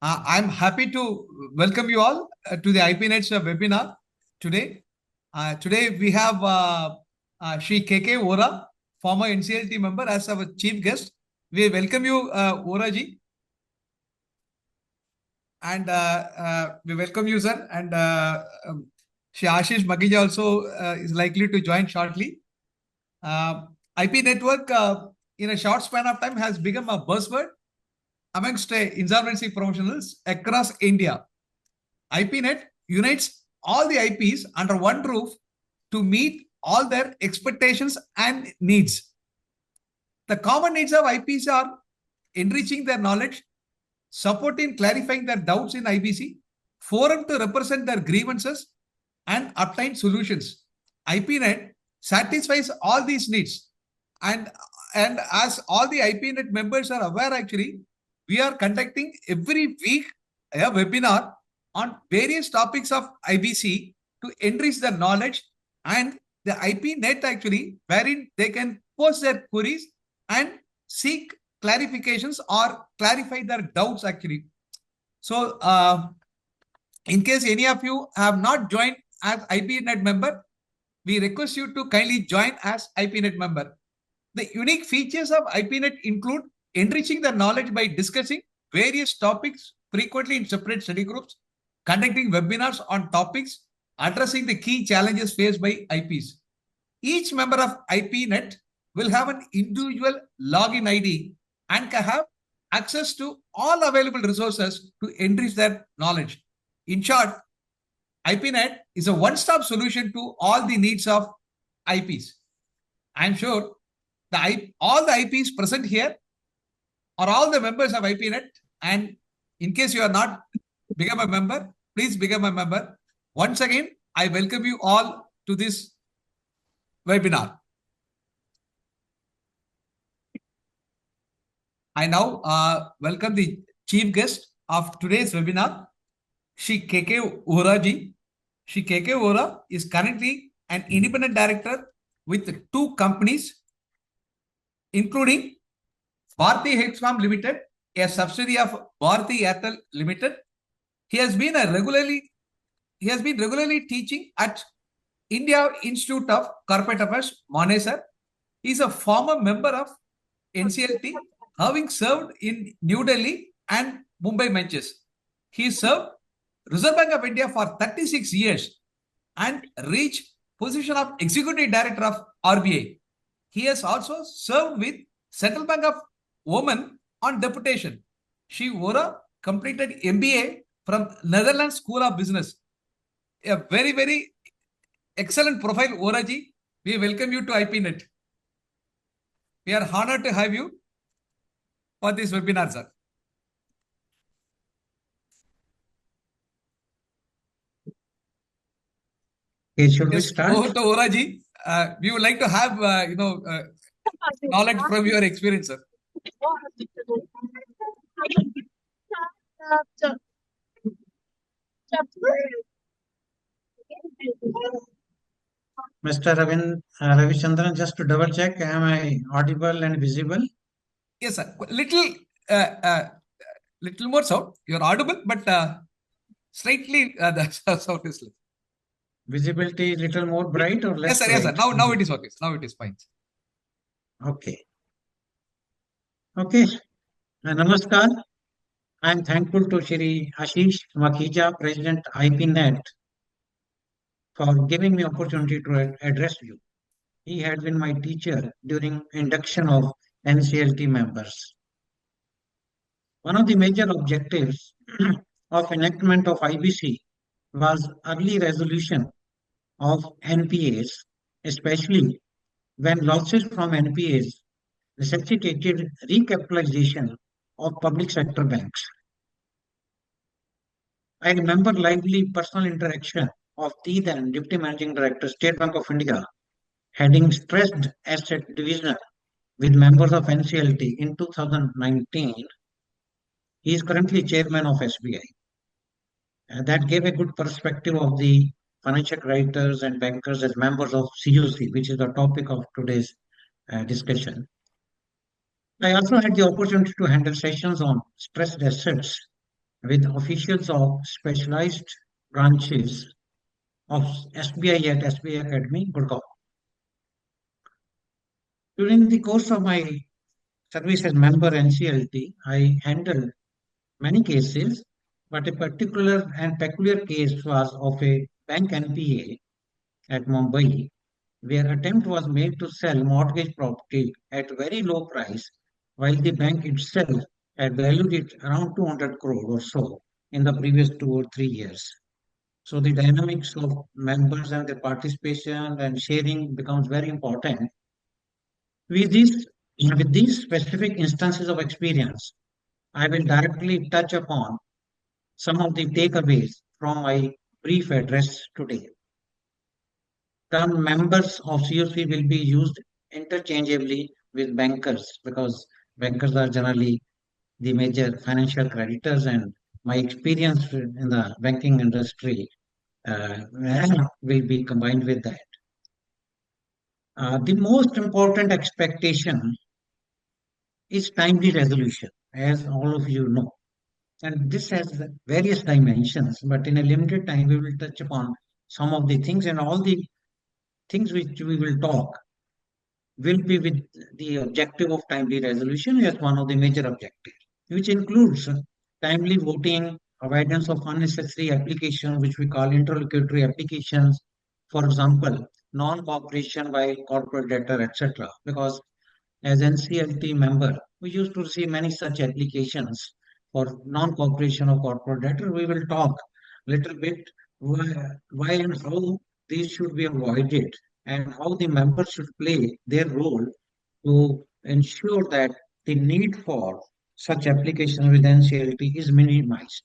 I'm happy to welcome you all to the IPNet's webinar today. Today we have Shri CoC Ora, former NCLT member, as our chief guest. We welcome you, Ora ji. And we welcome you, sir. And Shri Ashish Magija also is likely to join shortly. IP network, in a short span of time, has become a buzzword amongst insolvency professionals across India. IPNet unites all the IPs under one roof to meet all their expectations and needs. The common needs of IPs are enriching their knowledge, supporting clarifying their doubts in IBC, forum to represent their grievances, and obtain solutions. IPNet satisfies all these needs. And as all the IPNet members are aware, actually, we are conducting every week a webinar on various topics of IBC to enrich their knowledge, and the IPNet actually, wherein they can post their queries and seek clarifications or clarify their doubts actually. So in case any of you have not joined as IPNet member, we request you to kindly join as IPNet member. The unique features of IPNet include enriching the knowledge by discussing various topics frequently in separate study groups, conducting webinars on topics, addressing the key challenges faced by IPs. Each member of IPNet will have an individual login ID and can have access to all available resources to enrich their knowledge. In short, IPNet is a one-stop solution to all the needs of IPs. I'm sure all the IPs present here are all the members of IPNet, and in case you are not become a member, please become a member. Once again, I welcome you all to this webinar. I now welcome the chief guest of today's webinar, Shri CoC Ora ji. Shri CoC Ora is currently an independent director with two companies, including Bharti Hexcom Limited, a subsidiary of Bharti Airtel Limited. He has been regularly teaching at India Institute of Corporate Affairs, Manesar. He is a former member of NCLT, having served in New Delhi and Mumbai benches. He served Reserve Bank of India for 36 years and reached position of Executive Director of RBI. He has also served with Central Bank of Oman on deputation. Shri Ora completed MBA from Netherlands School of Business. A very, very excellent profile, Ora ji. We welcome you to IPNet. We are honored to have you for this webinar, sir. Okay, should we start? Over to Ora ji. We would like to have, knowledge from your experience, sir. Mr. Ravichandran, just to double check, am I audible and visible? Yes, sir. Little more sound. You're audible, but slightly the sound is less. Visibility little more bright or less? Yes, sir. Yes, sir. Now it is okay. Now it is fine. Okay. Okay. Namaskar. I am thankful to Shri Ashish Magija, President IPNet, for giving me opportunity to address you. He had been my teacher during induction of NCLT members. One of the major objectives of enactment of IBC was early resolution of NPAs, especially when losses from NPAs necessitated recapitalization of public sector banks. I remember lively personal interaction of the then Deputy Managing Director, State Bank of India, heading stressed asset division with members of NCLT in 2019. He is currently chairman of SBI. That gave a good perspective of the financial writers and bankers as members of CoC, which is the topic of today's discussion. I also had the opportunity to handle sessions on stressed assets with officials of specialized branches of SBI at SBI Academy, Gurgaon. During the course of my service as member NCLT, I handled many cases, but a particular and peculiar case was of a bank NPA at Mumbai, where attempt was made to sell mortgage property at very low price, while the bank itself had valued it around 200 crore or so in the previous 2 or 3 years. So the dynamics of members and their participation and sharing becomes very important. With these specific instances of experience, I will directly touch upon some of the takeaways from my brief address today. Term members of CoC will be used interchangeably with bankers because bankers are generally the major financial creditors, and my experience in the banking industry will be combined with that. The most important expectation is timely resolution, as all of you know. And this has various dimensions, but in a limited time, we will touch upon some of the things, and all the things which we will talk will be with the objective of timely resolution as one of the major objectives, which includes timely voting, avoidance of unnecessary application, which we call interlocutory applications, for example, non-cooperation by corporate debtor, etc. Because as NCLT member, we used to receive many such applications for non-cooperation of corporate debtor. We will talk little bit why and how these should be avoided and how the members should play their role to ensure that the need for such application with NCLT is minimized.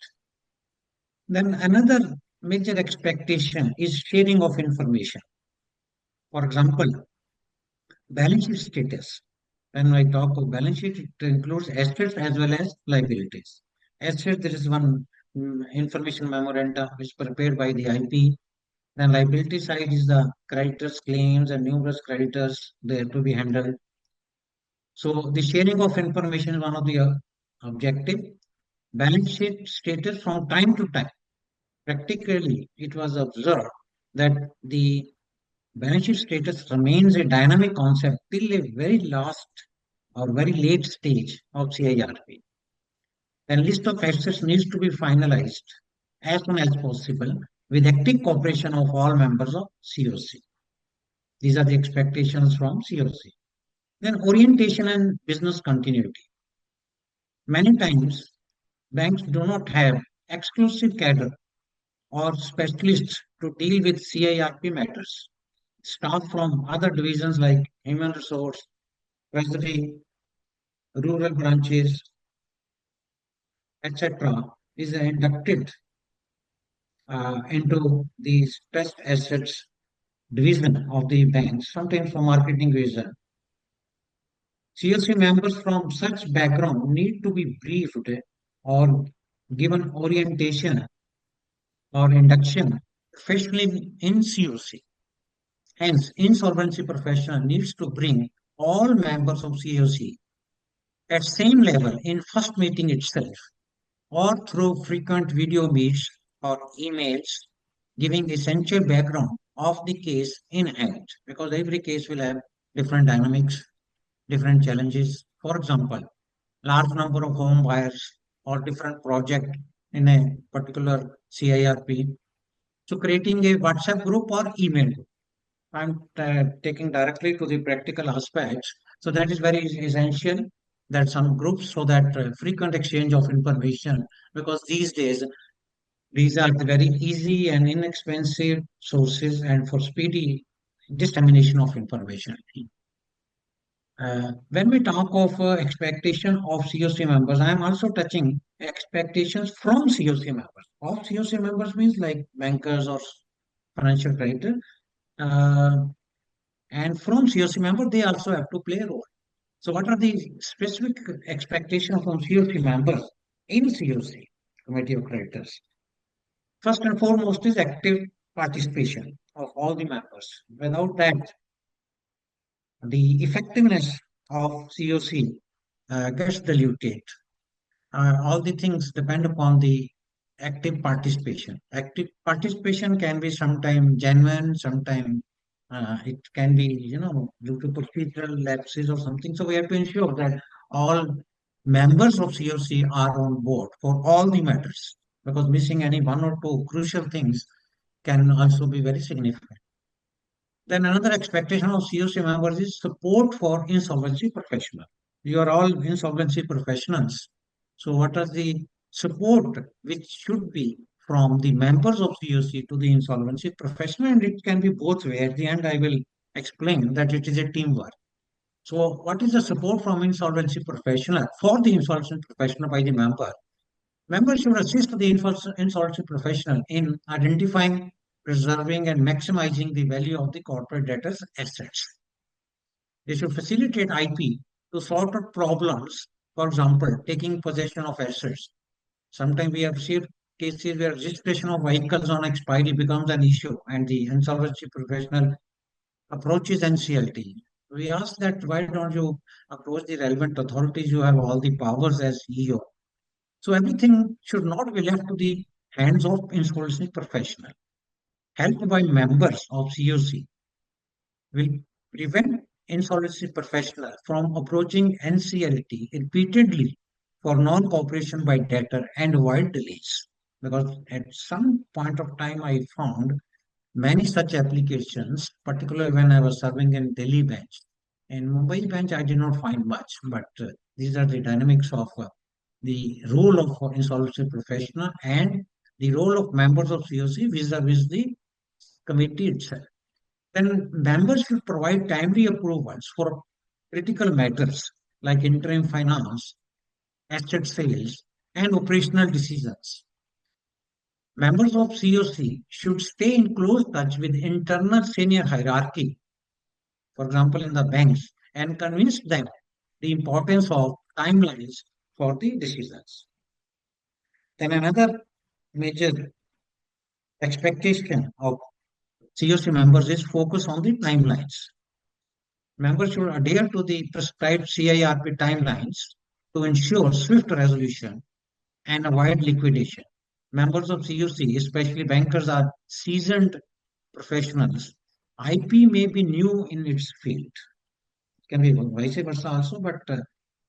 Then another major expectation is sharing of information. For example, balance sheet status. When I talk of balance sheet, it includes assets as well as liabilities. Assets, there is one information memorandum which is prepared by the IP. Then liability side is the creditors' claims and numerous creditors there to be handled. So the sharing of information is one of the objective. Balance sheet status from time to time. Practically, it was observed that the balance sheet status remains a dynamic concept till a very last or very late stage of CIRP. Then list of assets needs to be finalized as soon as possible with active cooperation of all members of CoC. These are the expectations from CoC. Then orientation and business continuity. Many times, banks do not have exclusive cadre or specialists to deal with CIRP matters. Staff from other divisions like human resource, treasury, rural branches, etc., is inducted into the stressed assets division of the banks, sometimes for marketing reason. CLC members from such background need to be briefed or given orientation or induction, especially in COC. Hence, insolvency professional needs to bring all members of COC at same level in first meeting itself or through frequent video meets or emails giving essential background of the case in hand because every case will have different dynamics, different challenges. For example, large number of home buyers or different project in a particular CIRP. So creating a WhatsApp group or email group. I'm taking directly to the practical aspects. So that is very essential that some groups so that frequent exchange of information because these days these are the very easy and inexpensive sources and for speedy dissemination of information. When we talk of expectation of COC members, I am also touching expectations from COC members. Of COC members means like bankers or financial creditor. And from COC member, they also have to play a role. So what are the specific expectations from COC members in COC, Committee of Creditors? First and foremost is active participation of all the members. Without that, the effectiveness of COC gets diluted. all the things depend upon the active participation. Active participation can be sometime genuine, sometime it can be, due to procedural lapses or something. So we have to ensure that all members of COC are on board for all the matters, because missing any one or two crucial things can also be very significant. Then another expectation of COC members is support for insolvency professionals. You are all insolvency professionals. So what are the support which should be from the members of COC to the insolvency professional? And it can be both way. At the end, I will explain that it is a teamwork. So what is the support from insolvency professional for the insolvency professional by the member? Members should assist the insolvency professional in identifying, preserving, and maximizing the value of the corporate debtor's assets. They should facilitate IP to sort out problems, for example, taking possession of assets. Sometimes we have seen cases where registration of vehicles on expiry becomes an issue and the insolvency professional approaches NCLT. We ask that why don't you approach the relevant authorities? You have all the powers as EO. So everything should not be left to the hands of insolvency professional. Help by members of COC will prevent insolvency professionals from approaching NCLT repeatedly for non-cooperation by debtor and avoid delays. Because at some point of time, I found many such applications, particularly when I was serving in Delhi bench. In Mumbai bench, I did not find much, but these are the dynamics of the role of insolvency professional and the role of members of COC vis-a-vis the committee itself. Then members should provide timely approvals for critical matters like interim finance, asset sales, and operational decisions. Members of COC should stay in close touch with internal senior hierarchy, for example, in the banks, and convince them the importance of timelines for the decisions. Then another major expectation of COC members is focus on the timelines. Members should adhere to the prescribed CIRP timelines to ensure swift resolution and avoid liquidation. Members of COC, especially bankers, are seasoned professionals. IP may be new in its field. It can be vice versa also, but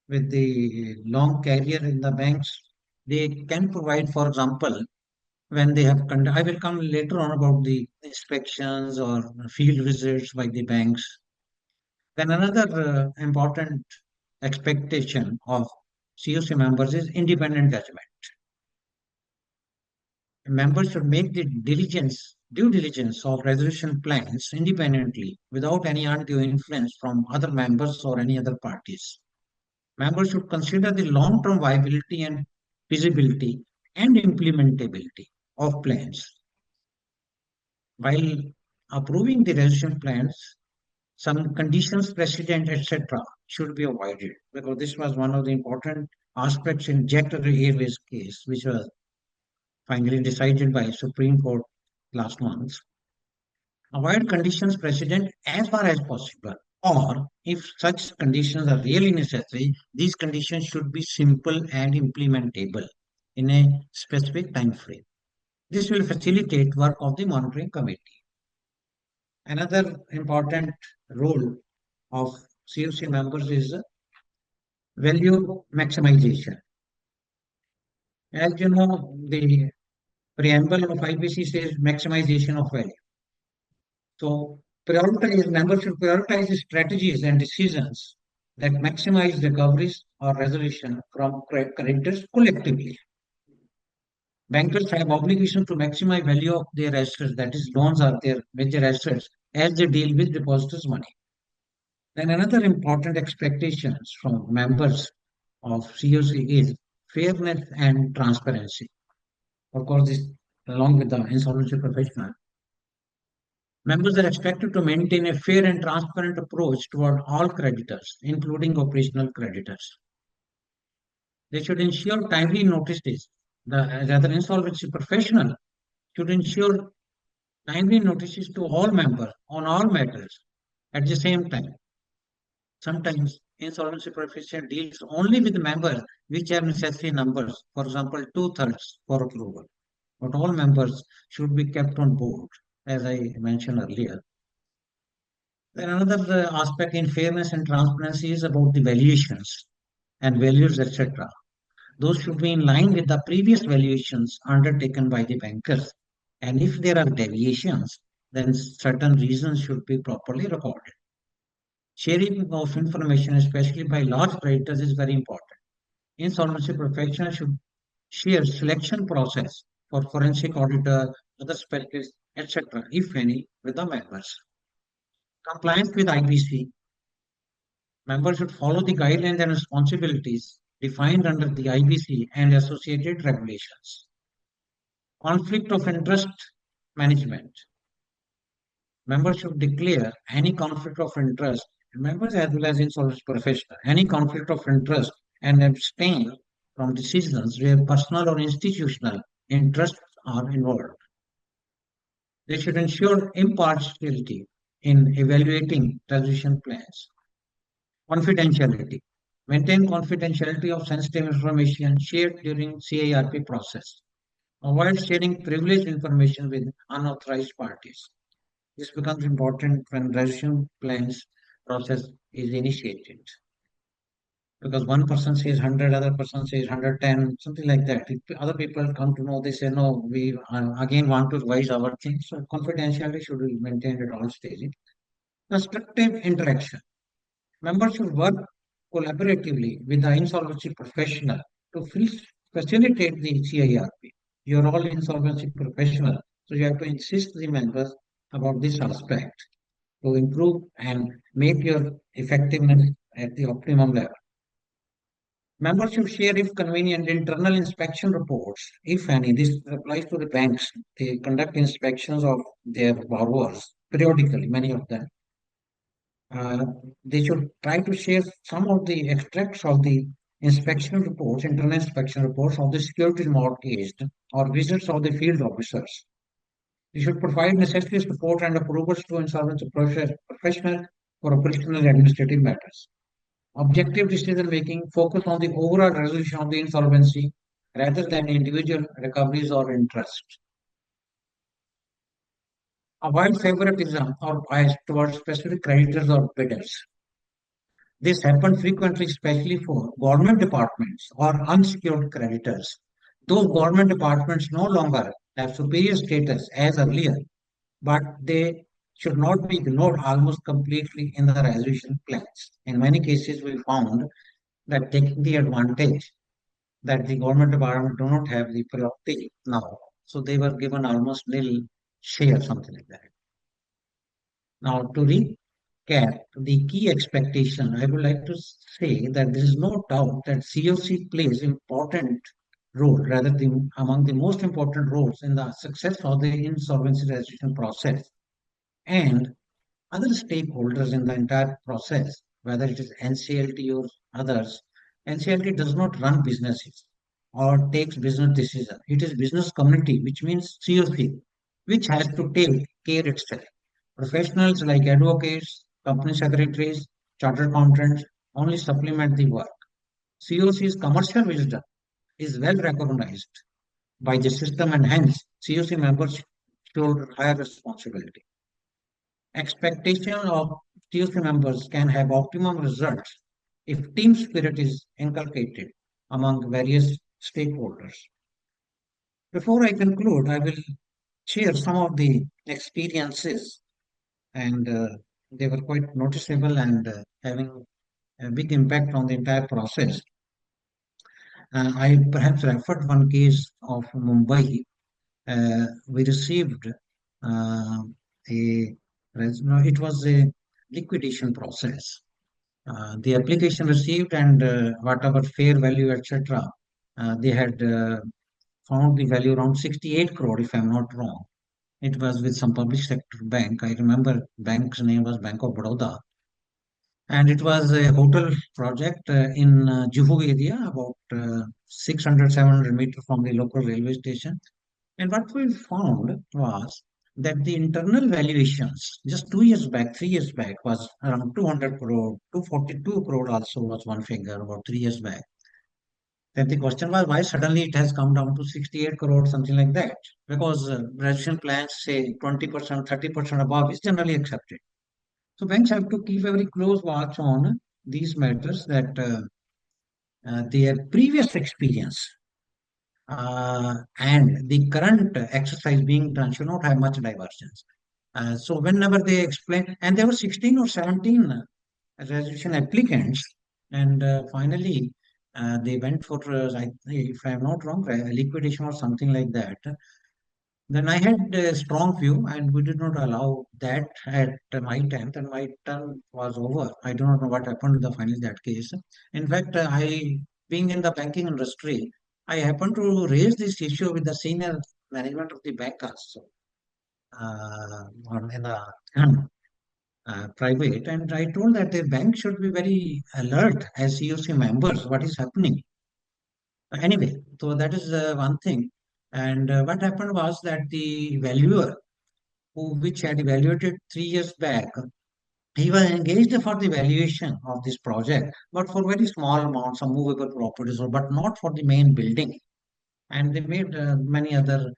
with the long career in the banks, they can provide, for example, when they have I will come later on about the inspections or field visits by the banks. Then another important expectation of COC members is independent judgment. Members should make the due diligence of resolution plans independently without any undue influence from other members or any other parties. Members should consider the long-term viability and feasibility and implementability of plans. While approving the resolution plans, some conditions precedent, etc., should be avoided, because this was one of the important aspects in Jet Airways case, which was finally decided by Supreme Court last month. Avoid conditions precedent as far as possible, or if such conditions are really necessary, these conditions should be simple and implementable in a specific time frame. This will facilitate work of the monitoring committee. Another important role of COC members is value maximization. As you know, the preamble of IPC says maximization of value. So members should prioritize strategies and decisions that maximize recoveries or resolution from creditors collectively. Bankers have obligation to maximize value of their assets, that is, loans are their major assets, as they deal with depositors' money. Then another important expectations from members of COC is fairness and transparency. Of course, this along with the insolvency professional. Members are expected to maintain a fair and transparent approach toward all creditors, including operational creditors. They should ensure timely notices. The insolvency professional should ensure timely notices to all members on all matters at the same time. Sometimes insolvency professional deals only with members which have necessary numbers, for example, two-thirds for approval. But all members should be kept on board, as I mentioned earlier. Then another aspect in fairness and transparency is about the valuations and values, etc. Those should be in line with the previous valuations undertaken by the bankers. And if there are deviations, then certain reasons should be properly recorded. Sharing of information, especially by large creditors, is very important. Insolvency professionals should share selection process for forensic auditor, other specialists, etc., if any, with the members. Compliance with IBC. Members should follow the guidelines and responsibilities defined under the IBC and associated regulations. Conflict of interest management. Members should declare any conflict of interest, members as well as insolvency professional, any conflict of interest and abstain from decisions where personal or institutional interests are involved. They should ensure impartiality in evaluating resolution plans. Confidentiality. Maintain confidentiality of sensitive information shared during CIRP process. Avoid sharing privileged information with unauthorized parties. This becomes important when resolution plans process is initiated. Because one person says 100, other person says 110, something like that. If other people come to know, they say, no, we again want to revise our things. So confidentiality should be maintained at all stages. Constructive interaction. Members should work collaboratively with the insolvency professional to facilitate the CIRP. You're all insolvency professional, so you have to insist the members about this aspect to improve and make your effectiveness at the optimum level. Members should share, if convenient, internal inspection reports, if any. This applies to the banks. They conduct inspections of their borrowers periodically, many of them. Uh, they should try to share some of the extracts of the inspection reports, internal inspection reports of the securities mortgaged or visits of the field officers. They should provide necessary support and approvals to insolvency professionals for operational and administrative matters. Objective decision making focus on the overall resolution of the insolvency rather than individual recoveries or interest. Avoid favoritism or bias towards specific creditors or bidders. This happens frequently, especially for government departments or unsecured creditors. Those government departments no longer have superior status as earlier, but they should not be ignored almost completely in the resolution plans. In many cases, we found that taking the advantage that the government department do not have the priority now, so they were given almost nil share, something like that. Now, to recap the key expectation, I would like to say that there is no doubt that CoC plays important role, rather among the most important roles in the success of the insolvency resolution process. And other stakeholders in the entire process, whether it is NCLT or others, NCLT does not run businesses or takes business decisions. It is business community, which means CoC, which has to take care itself. Professionals like advocates, company secretaries, chartered accountants only supplement the work. CoC's commercial wisdom is well recognized by the system, and hence CoC members should higher responsibility. Expectation of CoC members can have optimum results if team spirit is inculcated among various stakeholders. Before I conclude, I will share some of the experiences, and they were quite noticeable and having a big impact on the entire process. I perhaps referred one case of Mumbai. We received it was a liquidation process. The application received and whatever fair value, etc., they had found the value around 68 crore, if I'm not wrong. It was with some public sector bank. I remember bank's name was Bank of Baroda. And it was a hotel project in Juhu area, about 600, 700 meters from the local railway station. And what we found was that the internal valuations just 2 years back, 3 years back was around 200 crore, 242 crore also was one figure about 3 years back. Then the question was why suddenly it has come down to 68 crore, something like that. Because resolution plans say 20%, 30% above is generally accepted. So banks have to keep a very close watch on these matters that their previous experience and the current exercise being done should not have much divergence. So whenever they explain, and there were 16 or 17 resolution applicants, and finally they went for, if I'm not wrong, liquidation or something like that. Then I had a strong view, and we did not allow that at my time. Then my term was over. I do not know what happened in the final that case. In fact, being in the banking industry, I happened to raise this issue with the senior management of the bank also, in a private, and I told that the bank should be very alert as CoC members what is happening. Anyway, so that is one thing. And what happened was that the valuer which had evaluated 3 years back, he was engaged for the valuation of this project, but for very small amounts of movable properties, but not for the main building. And they made many other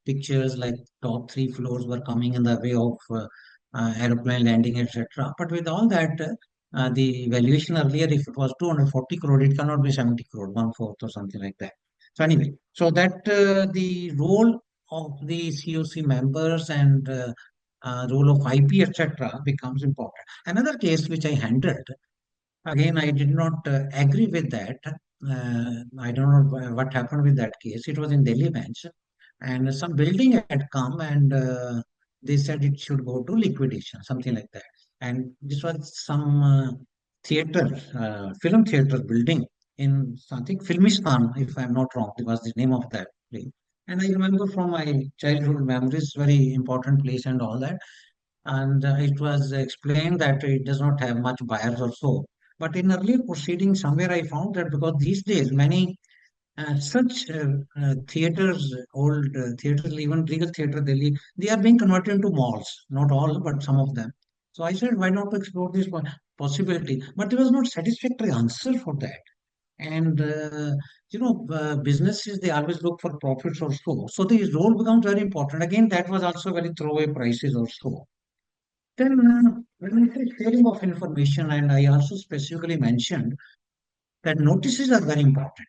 pictures like top three floors were coming in the way of aeroplane landing, etc. But with all that, the valuation earlier, if it was 240 crore, it cannot be 70 crore, one fourth or something like that. So anyway, so that the role of the CoC members and role of IP, etc., becomes important. Another case which I handled, again, I did not agree with that. I don't know what happened with that case. It was in Delhi bench, and some building had come, and they said it should go to liquidation, something like that. And this was some theater, film theater building in something Filmistan, if I'm not wrong. It was the name of that place. And I remember from my childhood memories, very important place and all that. And it was explained that it does not have much buyers or so. But in earlier proceedings, somewhere I found that because these days many such theaters, old theaters, even Regal Theatre Delhi, they are being converted into malls. Not all, but some of them. So I said, why not explore this possibility? But there was not satisfactory answer for that. And businesses, they always look for profits or so. So the role becomes very important. Again, that was also very throwaway prices also. Then, when it is sharing of information, and I also specifically mentioned that notices are very important,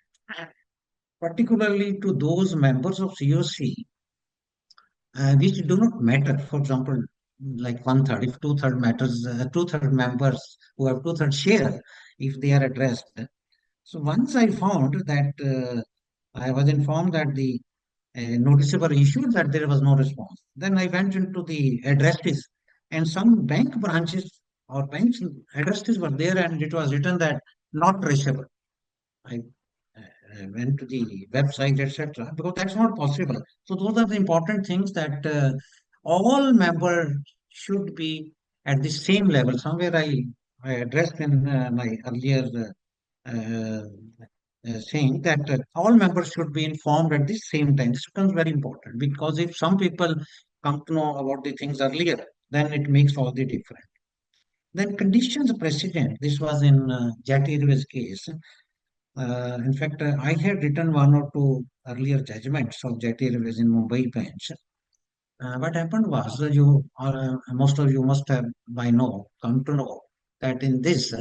particularly to those members of CoC which do not matter. For example, like one third, if two-third matters, two-third members who have two-third share, if they are addressed. So once I found that I was informed that the notices were issued, that there was no response. Then I went into the addresses, and some bank branches or banks addresses were there, and it was written that not traceable. I went to the website, etc., because that's not possible. So those are the important things that all members should be at the same level. Somewhere I addressed in my earlier uh, saying that all members should be informed at the same time. This becomes very important because if some people come to know about the things earlier, then it makes all the difference. Then conditions precedent. This was in Jati Airways case. In fact, I had written one or two earlier judgments of Jati Airways in Mumbai bench. What happened was, most of you must have by now come to know that in this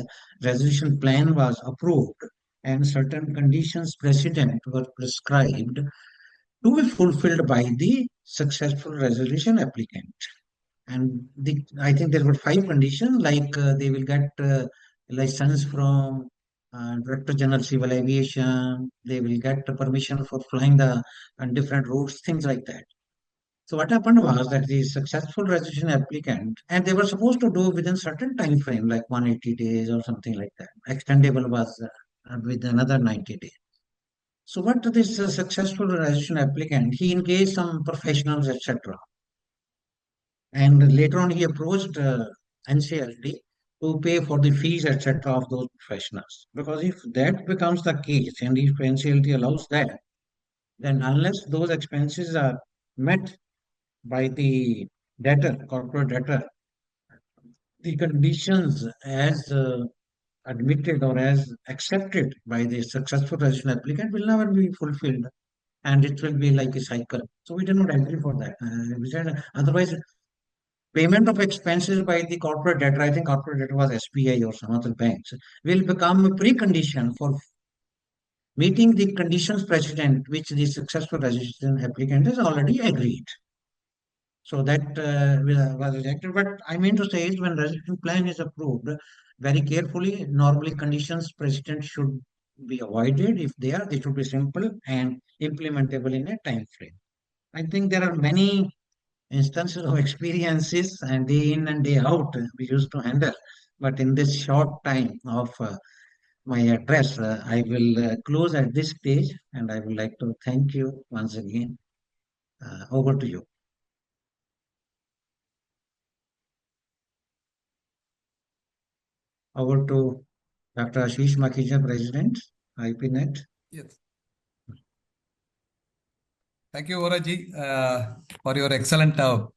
resolution plan was approved and certain conditions precedent were prescribed to be fulfilled by the successful resolution applicant. And I think there were five conditions, like they will get license from Director General Civil Aviation, they will get permission for flying the on different routes, things like that. So what happened was that the successful resolution applicant, and they were supposed to do within certain time frame, like 180 days or something like that. Extendable was with another 90 days. So what this successful resolution applicant, he engaged some professionals, etc. And later on, he approached NCLT to pay for the fees, etc., of those professionals. Because if that becomes the case, and if NCLT allows that, then unless those expenses are met by the debtor, corporate debtor, the conditions as admitted or as accepted by the successful registration applicant will never be fulfilled, and it will be like a cycle. So we did not agree for that. We said otherwise payment of expenses by the corporate debtor, I think corporate debtor was SBI or some other banks, will become a precondition for meeting the conditions precedent which the successful registration applicant has already agreed. So that was rejected. But I mean to say is when registration plan is approved very carefully, normally conditions precedent should be avoided. If they are, they should be simple and implementable in a time frame. I think there are many instances of experiences and day in and day out we used to handle. But in this short time of my address, I will close at this stage and I would like to thank you once again. Over to you. Over to Dr. Ashish Makhija, President, IPNet. Yes. Thank you, Oraji, for your excellent, the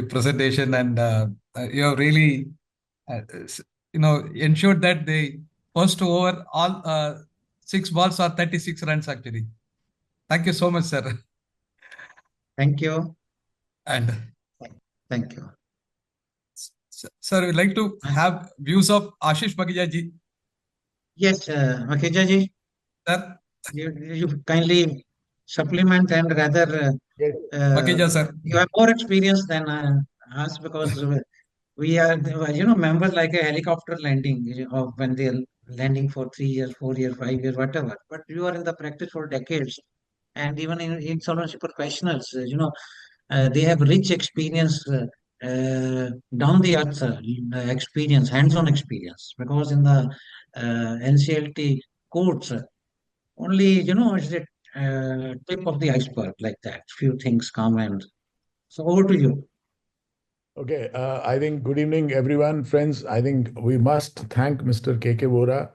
presentation, and you have really, ensured that the first over all 6 balls are 36 runs actually. Thank you so much, sir. Thank you. And Thank you. sir, we'd like to have views of Ashish Makhija ji. Yes, Makhija ji, Sir, you kindly supplement and rather Makhija sir. you have more experience than us because we are, members like a helicopter landing of when they're landing for 3 years, 4 years, 5 years, whatever. But you are in the practice for decades, and even in insolvency professionals, they have rich experience, down the earth experience, hands-on experience. Because in the NCLT courts, only it's the tip of the iceberg like that. Few things come and so over to you. Okay, I think good evening, everyone, friends. I think we must thank Mr. KK Vora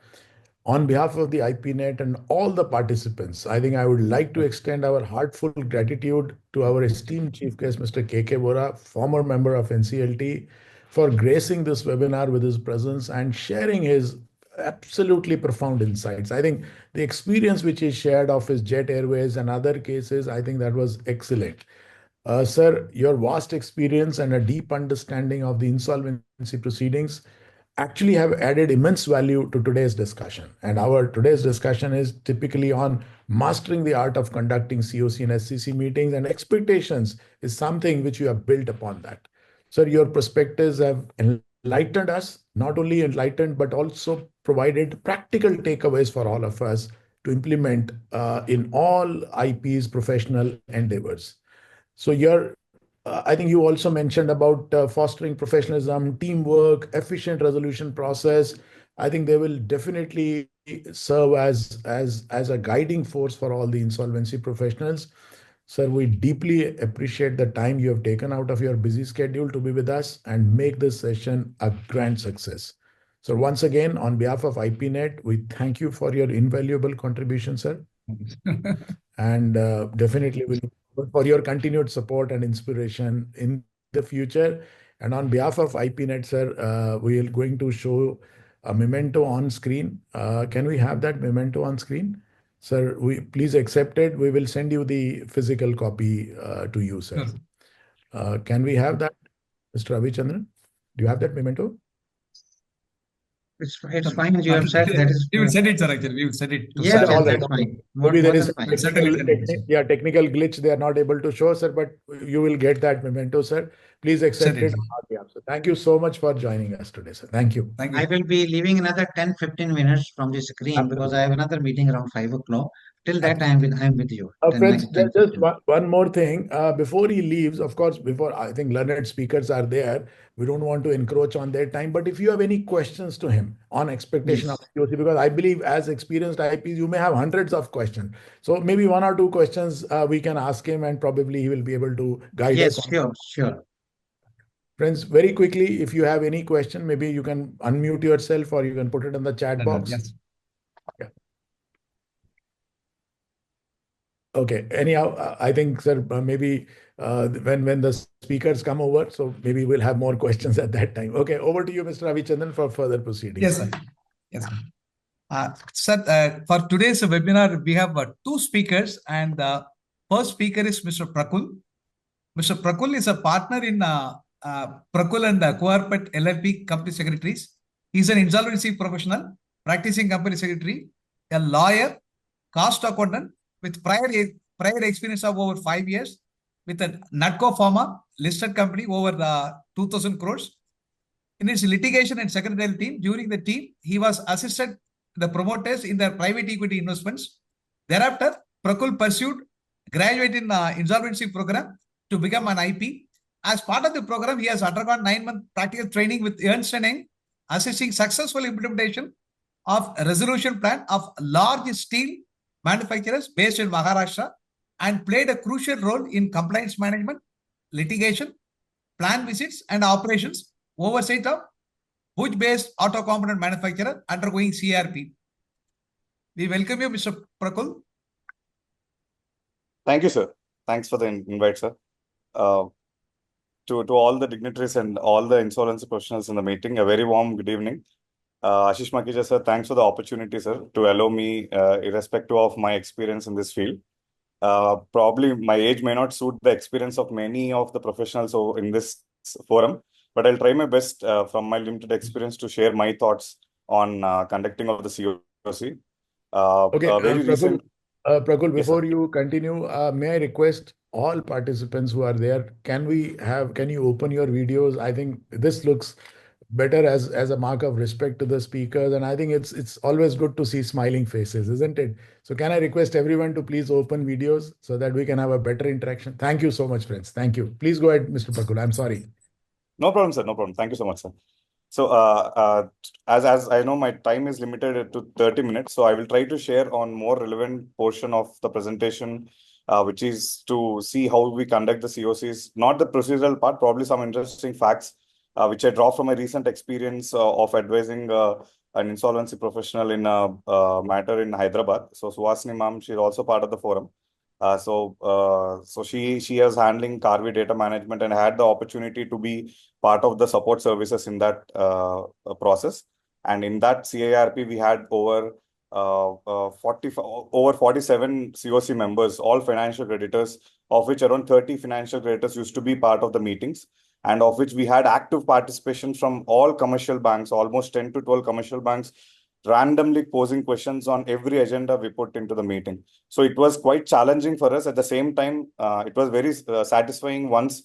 on behalf of the IPNet and all the participants. I think I would like to extend our heartfelt gratitude to our esteemed chief guest, Mr. KK Vora, former member of NCLT, for gracing this webinar with his presence and sharing his absolutely profound insights. I think the experience which he shared of his Jet Airways and other cases, I think that was excellent. Sir, your vast experience and a deep understanding of the insolvency proceedings actually have added immense value to today's discussion. And our today's discussion is typically on mastering the art of conducting CoC and SCC meetings, and expectations is something which you have built upon that. Sir, your perspectives have enlightened us, not only enlightened, but also provided practical takeaways for all of us to implement in all IP's professional endeavors. So I think you also mentioned about fostering professionalism, teamwork, efficient resolution process. I think they will definitely serve as a guiding force for all the insolvency professionals. Sir, we deeply appreciate the time you have taken out of your busy schedule to be with us and make this session a grand success. So once again, on behalf of IPNet, we thank you for your invaluable contribution, sir. And definitely we look forward for your continued support and inspiration in the future. And on behalf of IPNet, sir, we are going to show a memento on screen. Can we have that memento on screen? Sir, please accept it. We will send you the physical copy to you, sir. Can we have that, Mr. Ravichandran? Do you have that memento? It's fine. You have said that is. We will send it, sir. Actually, we will send it to Yes, sir. yes, All right. that's fine. Maybe there is Certainly. technical glitch they are not able to show, sir, but you will get that memento, sir. Please accept Send it. it on our behalf, sir. Thank you so much for joining us today, sir. Thank you. Thank I you. will be leaving another 10-15 minutes from the screen because I have another meeting around 5 o'clock. Till that, I am with you. Friends, 10, just 15. one more thing. Before he leaves, of course, before I think learned speakers are there, we don't want to encroach on their time. But if you have any questions to him on expectation of Yes. CoC, because I believe as experienced IPs, you may have hundreds of questions. So maybe one or two questions we can ask him, and probably he will be able to guide Yes, us on. sure. Friends, very quickly, if you have any question, maybe you can unmute yourself or you can put it in the chat box. Yes. Yeah. Okay. Anyhow, I think, sir, maybe when the speakers come over, so maybe we'll have more questions at that time. Okay. Over to you, Mr. Avichandan, for further proceedings. Yes, sir. Yes, sir. Sir, for today's webinar, we have two speakers, and the first speaker is Mr. Prakul. Mr. Prakul is a partner in Prakul and Coorpet LLP company secretaries. He's an insolvency professional, practicing company secretary, a lawyer, cost accountant with prior experience of over 5 years with a Natco Pharma listed company over 2,000 crores. In his litigation and secretarial team, during the team, he was assisted the promoters in their private equity investments. Thereafter, Prakul pursued graduate in insolvency program to become an IP. As part of the program, he has undergone 9-month practical training with Ernst & Young, assisting successful implementation of a resolution plan of large steel manufacturers based in Maharashtra, and played a crucial role in compliance management, litigation, plan visits, and operations oversight of Bhuj-based auto component manufacturer undergoing CRP. We welcome you, Mr. Prakul. Thank you, sir. Thanks for the invite, sir. To all the dignitaries and all the insolvency professionals in the meeting, a very warm good evening. Ashish Makhija, sir, thanks for the opportunity, sir, to allow me, irrespective of my experience in this field. Probably my age may not suit the experience of many of the professionals in this forum, but I'll try my best from my limited experience to share my thoughts on conducting of the CoC. Okay, very recent. Prakul, Yes, before sir. you continue, may I request all participants who are there, can you open your videos? I think this looks better as a mark of respect to the speakers, and I think it's always good to see smiling faces, isn't it? So can I request everyone to please open videos so that we can have a better interaction? Thank you so much, friends. Thank you. Please go ahead, Mr. Prakul. I'm sorry. No problem, sir. No problem. Thank you so much, sir. So, as I know, my time is limited to 30 minutes, so I will try to share on more relevant portion of the presentation, which is to see how we conduct the CoCs, not the procedural part, probably some interesting facts, which I draw from my recent experience of advising an insolvency professional in a matter in Hyderabad. So, Suhasini ma'am, she's also part of the forum. So she is handling Carvi data management and had the opportunity to be part of the support services in that process. And in that CIRP, we had over 47 CoC members, all financial creditors, of which around 30 financial creditors used to be part of the meetings, and of which we had active participation from all commercial banks, almost 10 to 12 commercial banks, randomly posing questions on every agenda we put into the meeting. So it was quite challenging for us. At the same time, it was very satisfying once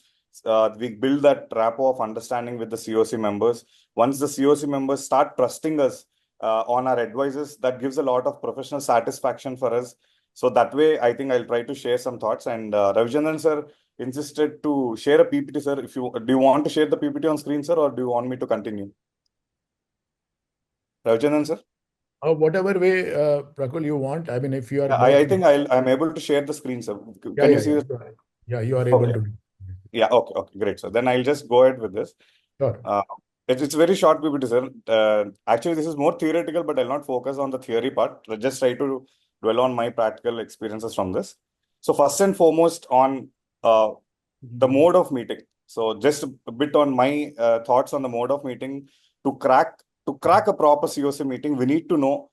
we build that rapport of understanding with the CoC members. Once the CoC members start trusting us on our advices, that gives a lot of professional satisfaction for us. So that way, I think I'll try to share some thoughts. And Ravichandran sir insisted to share a PPT, sir. Do you want to share the PPT on screen, sir, or do you want me to continue? Ravichandran sir? Whatever way, Prakul, you want. I mean, if you are... I think I'm able to share the screen, sir. Can you see this? Yeah, you are able to. Yeah, okay, great. So then I'll just go ahead with this. Sure. It's very short PPT, sir. Actually, this is more theoretical, but I'll not focus on the theory part. I'll just try to dwell on my practical experiences from this. So first and foremost on the mode of meeting. So just a bit on my thoughts on the mode of meeting. To crack a proper CoC meeting, we need to know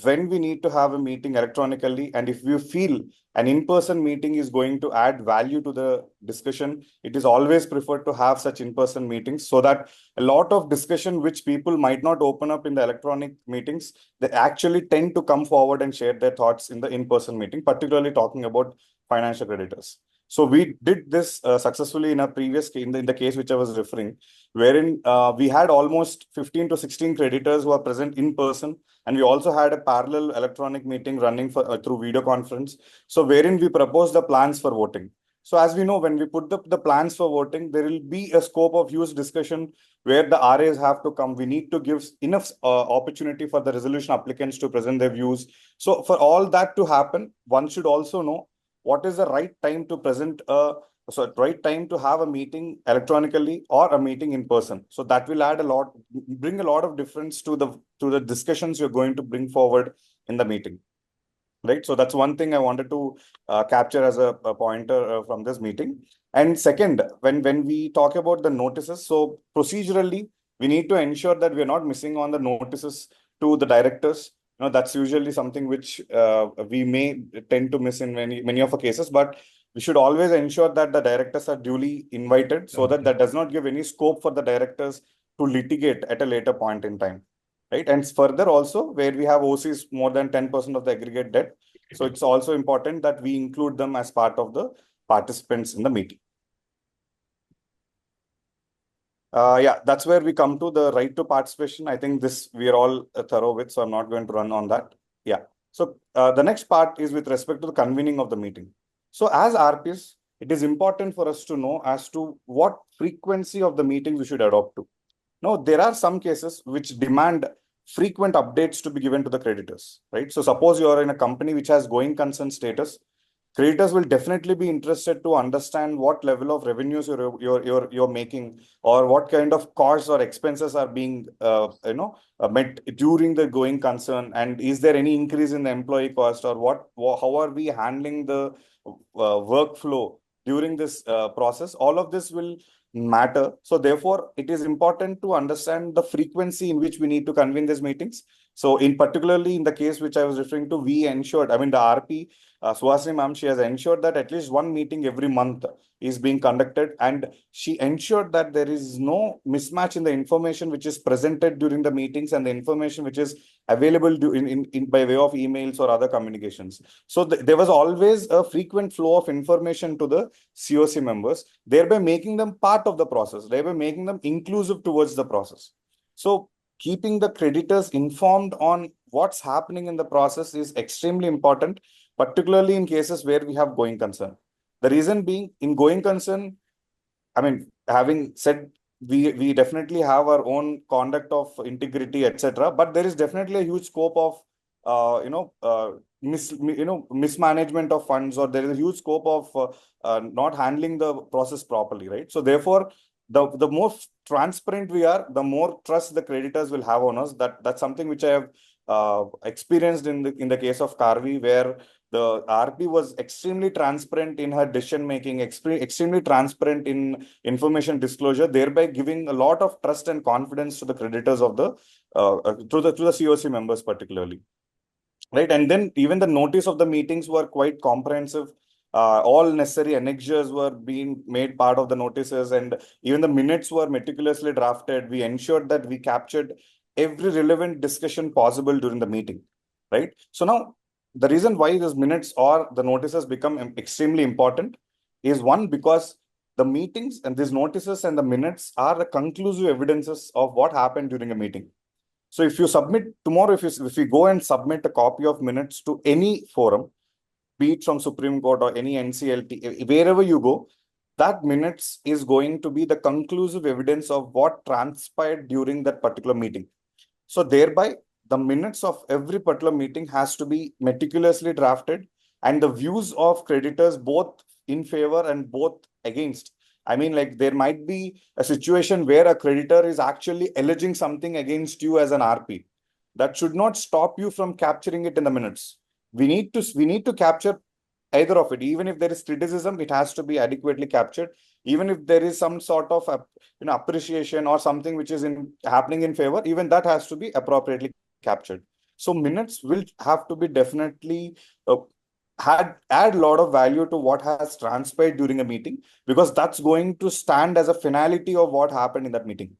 when we need to have a meeting electronically, and if we feel an in-person meeting is going to add value to the discussion, it is always preferred to have such in-person meetings, so that a lot of discussion which people might not open up in the electronic meetings, they actually tend to come forward and share their thoughts in the in-person meeting, particularly talking about financial creditors. So we did this successfully in a previous case, in the case which I was referring, wherein we had almost 15 to 16 creditors who are present in person, and we also had a parallel electronic meeting running for through video conference. So wherein we proposed the plans for voting. So as we know, when we put the plans for voting, there will be a scope of huge discussion where the RAs have to come. We need to give enough opportunity for the resolution applicants to present their views. So for all that to happen, one should also know what is the right time to present right time to have a meeting electronically or a meeting in person. So that will add bring a lot of difference to the discussions you're going to bring forward in the meeting. right? So that's one thing I wanted to capture as a pointer from this meeting. And second, when we talk about the notices, so procedurally, we need to ensure that we're not missing on the notices to the directors. That's usually something which we may tend to miss in many of our cases, but we should always ensure that the directors are duly invited so that does not give any scope for the directors to litigate at a later point in time, right? And further also, where we have OCs more than 10% of the aggregate debt, so it's also important that we include them as part of the participants in the meeting. Yeah, that's where we come to the right to participation. I think this we are all thorough with, so I'm not going to run on that. Yeah. So the next part is with respect to the convening of the meeting. So as RPs, it is important for us to know as to what frequency of the meetings we should adopt to. Now, there are some cases which demand frequent updates to be given to the creditors, right? So suppose you are in a company which has going concern status, creditors will definitely be interested to understand what level of revenues you're making, or what kind of costs or expenses are being met during the going concern, and is there any increase in the employee cost, or how are we handling the workflow during this process. All of this will matter. So therefore, it is important to understand the frequency in which we need to convene these meetings. So in particularly in the case which I was referring to, we ensured, I mean, the RP, Suhasini ma'am, she has ensured that at least one meeting every month is being conducted, and she ensured that there is no mismatch in the information which is presented during the meetings and the information which is available by way of emails or other communications. So there was always a frequent flow of information to the CoC members, thereby making them part of the process, thereby making them inclusive towards the process. So keeping the creditors informed on what's happening in the process is extremely important, particularly in cases where we have going concern. The reason being, in going concern, I mean, having said, we definitely have our own conduct of integrity, etc. But there is definitely a huge scope of mismanagement of funds, or there is a huge scope of not handling the process properly, right? So therefore, the more transparent we are, the more trust the creditors will have on us. That's something which I have experienced in the case of Karvi, where the RP was extremely transparent in her decision making, extremely transparent in information disclosure, thereby giving a lot of trust and confidence to the creditors of the to the CoC members particularly, right? And then even the notice of the meetings were quite comprehensive. All necessary annexures were being made part of the notices, and even the minutes were meticulously drafted. We ensured that we captured every relevant discussion possible during the meeting, right? So now, the reason why these minutes or the notices become extremely important is, one, because the meetings and these notices and the minutes are the conclusive evidences of what happened during a meeting. So if you submit tomorrow, if you go and submit a copy of minutes to any forum, be it from Supreme Court or any NCLT, wherever you go, that minutes is going to be the conclusive evidence of what transpired during that particular meeting. So thereby, the minutes of every particular meeting has to be meticulously drafted, and the views of creditors both in favor and both against. I mean, like, there might be a situation where a creditor is actually alleging something against you as an RP. That should not stop you from capturing it in the minutes. We need to capture either of it. Even if there is criticism, it has to be adequately captured. Even if there is some sort of appreciation or something which is happening in favor, even that has to be appropriately captured. So minutes will have to be definitely add a lot of value to what has transpired during a meeting, because that's going to stand as a finality of what happened in that meeting.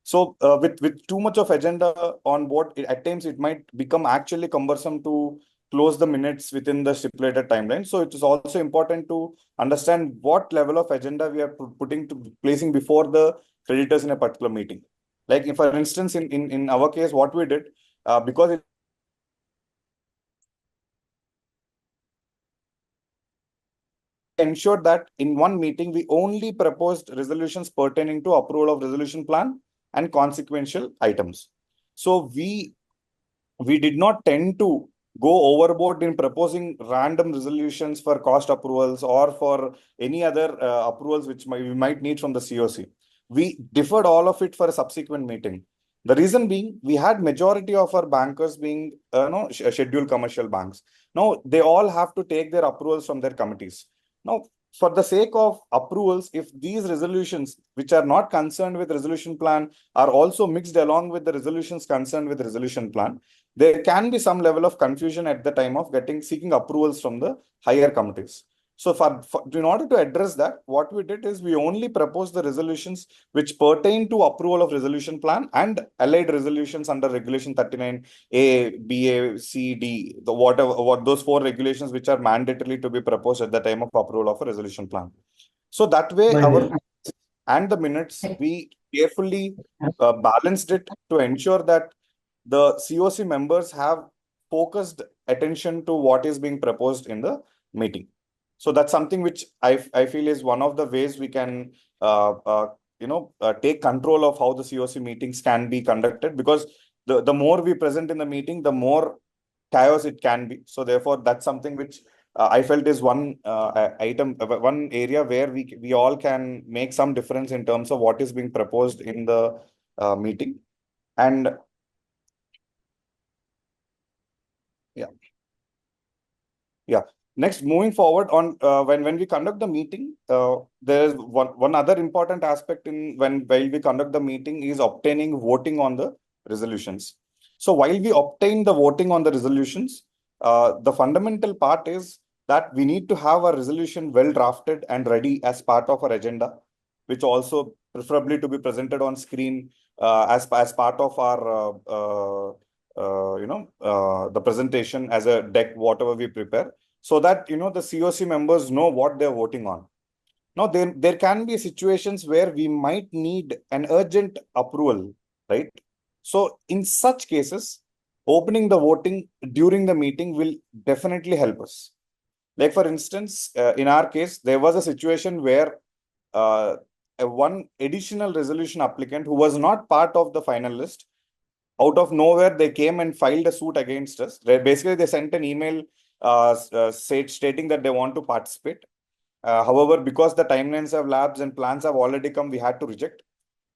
So with too much of agenda on board, at times it might become actually cumbersome to close the minutes within the stipulated timeline. So it is also important to understand what level of agenda we are placing before the creditors in a particular meeting. Like, if, for instance, in our case, what we did, because it ensured that in one meeting, we only proposed resolutions pertaining to approval of resolution plan and consequential items. So we did not tend to go overboard in proposing random resolutions for cost approvals or for any other approvals which we might need from the CoC. We deferred all of it for a subsequent meeting. The reason being, we had majority of our bankers being scheduled commercial banks. Now, they all have to take their approvals from their committees. Now, for the sake of approvals, if these resolutions, which are not concerned with resolution plan, are also mixed along with the resolutions concerned with resolution plan, there can be some level of confusion at the time of seeking approvals from the higher committees. So in order to address that, what we did is we only proposed the resolutions which pertain to approval of resolution plan and allied resolutions under regulation 39A, BA, C, D, what those 4 regulations which are mandatorily to be proposed at the time of approval of a resolution plan. So that way, and the minutes, we carefully balanced it to ensure that the CoC members have focused attention to what is being proposed in the meeting. So that's something which I feel is one of the ways we can take control of how the CoC meetings can be conducted, because the more we present in the meeting, the more chaos it can be. So therefore, that's something which I felt is one one area where we all can make some difference in terms of what is being proposed in the meeting. And yeah. Next, moving forward on when we conduct the meeting, there is one other important aspect while we conduct the meeting is obtaining voting on the resolutions. So while we obtain the voting on the resolutions, the fundamental part is that we need to have a resolution well drafted and ready as part of our agenda, which also preferably to be presented on screen as part of our the presentation as a deck, whatever we prepare, so that the CoC members know what they're voting on. Now, there can be situations where we might need an urgent approval, right? So in such cases, opening the voting during the meeting will definitely help us. Like for instance, in our case, there was a situation where one additional resolution applicant who was not part of the final list, out of nowhere, they came and filed a suit against us. Basically, they sent an email stating that they want to participate. However, because the timelines have lapsed and plans have already come, we had to reject.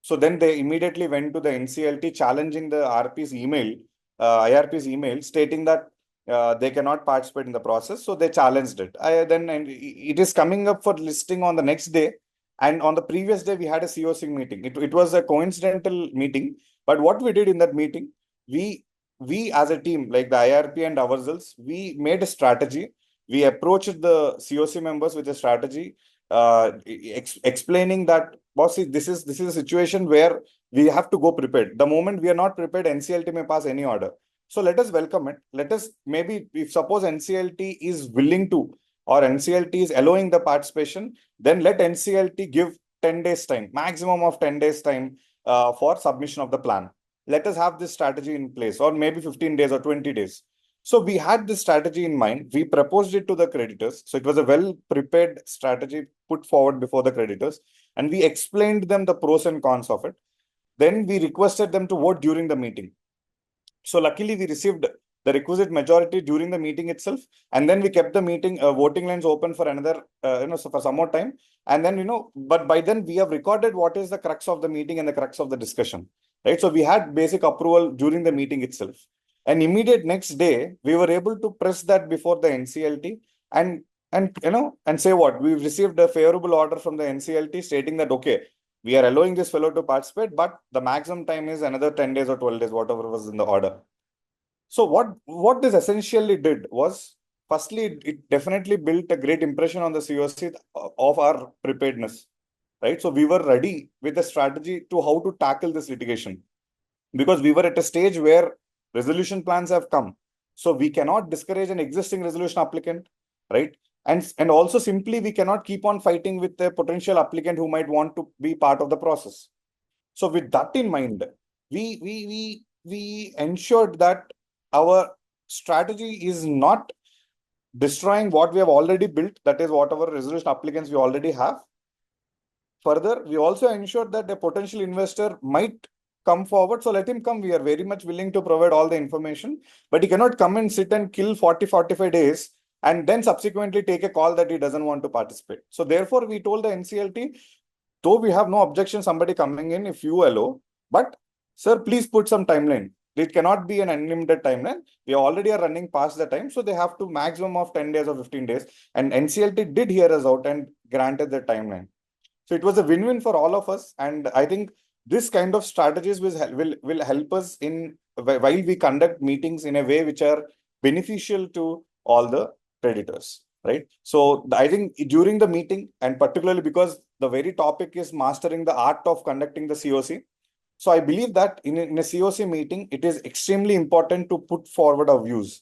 So then they immediately went to the NCLT challenging the IRP's email, stating that they cannot participate in the process. So they challenged it. And it is coming up for listing on the next day. And on the previous day, we had a CoC meeting. It was a coincidental meeting. But what we did in that meeting, we as a team, like the IRP and ourselves, we made a strategy. We approached the CoC members with a strategy, explaining that, boss, this is a situation where we have to go prepared. The moment we are not prepared, NCLT may pass any order. So let us welcome it. Let us, maybe if suppose NCLT is willing to, or NCLT is allowing the participation, then let NCLT give 10 days time, maximum of 10 days time for submission of the plan. Let us have this strategy in place, or maybe 15 days or 20 days. So we had this strategy in mind. We proposed it to the creditors. So it was a well-prepared strategy put forward before the creditors. And we explained them the pros and cons of it. Then we requested them to vote during the meeting. So luckily, we received the requisite majority during the meeting itself. And then we kept the meeting voting lines open for another, so for some more time. And then, but by then we have recorded what is the crux of the meeting and the crux of the discussion, right? So we had basic approval during the meeting itself. And immediate next day, we were able to press that before the NCLT and say what? We've received a favorable order from the NCLT stating that, okay, we are allowing this fellow to participate, but the maximum time is another 10 days or 12 days, whatever was in the order. So what this essentially did was, firstly, it definitely built a great impression on the CoC of our preparedness, right? So we were ready with a strategy to how to tackle this litigation, because we were at a stage where resolution plans have come. So we cannot discourage an existing resolution applicant, right? And also simply we cannot keep on fighting with a potential applicant who might want to be part of the process. So with that in mind, we ensured that our strategy is not destroying what we have already built, that is whatever resolution applicants we already have. Further, we also ensured that a potential investor might come forward. So let him come. We are very much willing to provide all the information, but he cannot come and sit and kill 40-45 days and then subsequently take a call that he doesn't want to participate. So therefore, we told the NCLT, though we have no objection somebody coming in if you allow, but sir, please put some timeline. It cannot be an unlimited timeline. We already are running past the time, so they have to maximum of 10 days or 15 days. And NCLT did hear us out and granted the timeline. So it was a win-win for all of us. And I think this kind of strategies will help us in while we conduct meetings in a way which are beneficial to all the creditors, right? So I think during the meeting, and particularly because the very topic is mastering the art of conducting the CoC. So I believe that in a CoC meeting, it is extremely important to put forward our views,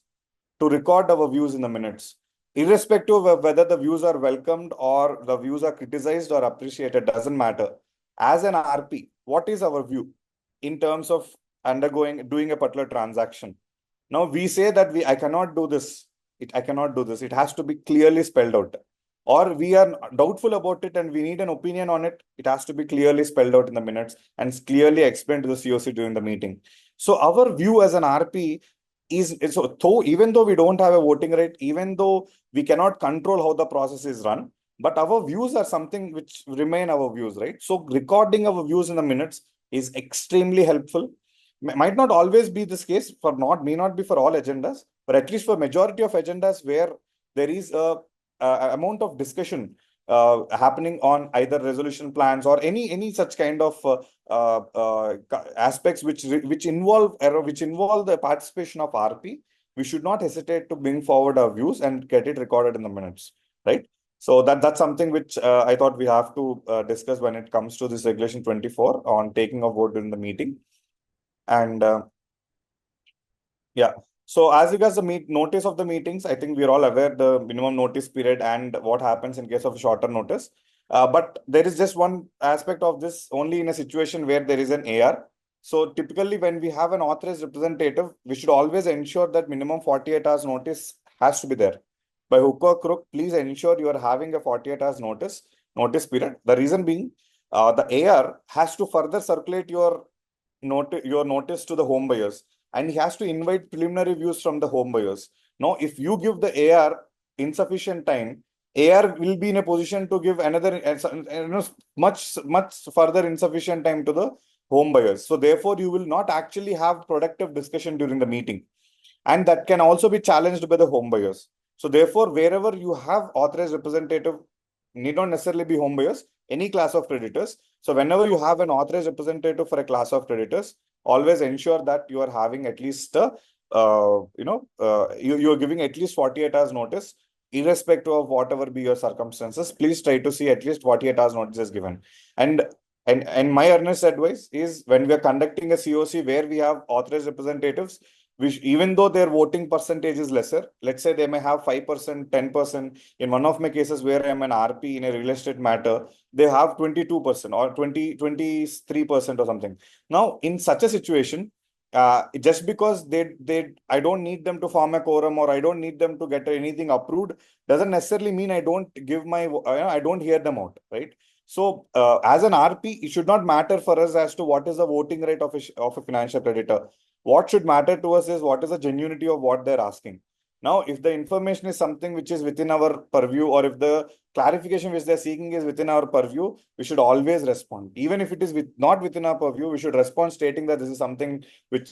to record our views in the minutes, irrespective of whether the views are welcomed or the views are criticized or appreciated, doesn't matter. As an RP, what is our view in terms of doing a particular transaction? Now we say that I cannot do this. I cannot do this. It has to be clearly spelled out. Or we are doubtful about it and we need an opinion on it. It has to be clearly spelled out in the minutes and clearly explained to the CoC during the meeting. So our view as an RP is so even though we don't have a voting right, even though we cannot control how the process is run, but our views are something which remain our views, right? So recording our views in the minutes is extremely helpful. Might not always be this case may not be for all agendas, but at least for majority of agendas where there is a amount of discussion happening on either resolution plans or any such kind of aspects which involve the participation of RP, we should not hesitate to bring forward our views and get it recorded in the minutes, right? So that's something which I thought we have to discuss when it comes to this regulation 24 on taking a vote during the meeting. And yeah. So as regards the notice of the meetings, I think we're all aware the minimum notice period and what happens in case of shorter notice. But there is just one aspect of this only in a situation where there is an AR. So typically when we have an authorized representative, we should always ensure that minimum 48 hours notice has to be there. By hook or crook, please ensure you are having a 48 hours notice period. The reason being, the AR has to further circulate your notice to the home buyers, and he has to invite preliminary views from the home buyers. Now, if you give the AR insufficient time, AR will be in a position to give another much further insufficient time to the home buyers. So therefore, you will not actually have productive discussion during the meeting, and that can also be challenged by the home buyers. So therefore, wherever you have authorized representative, need not necessarily be home buyers, any class of creditors. So whenever you have an authorized representative for a class of creditors, always ensure that you are having at least you're giving at least 48 hours notice, irrespective of whatever be your circumstances. Please try to see at least 48 hours notice is given. And my earnest advice is, when we are conducting a CoC where we have authorized representatives, even though their voting percentage is lesser, let's say they may have 5%, 10%. In one of my cases where I'm an RP in a real estate matter, they have 22% or 23% or something. Now, in such a situation, just because I don't need them to form a quorum or I don't need them to get anything approved, doesn't necessarily mean I don't give I don't hear them out, right? So as an RP, it should not matter for us as to what is the voting rate of a financial creditor. What should matter to us is what is the genuinity of what they're asking. Now, if the information is something which is within our purview, or if the clarification which they're seeking is within our purview, we should always respond. Even if it is not within our purview, we should respond stating that this is something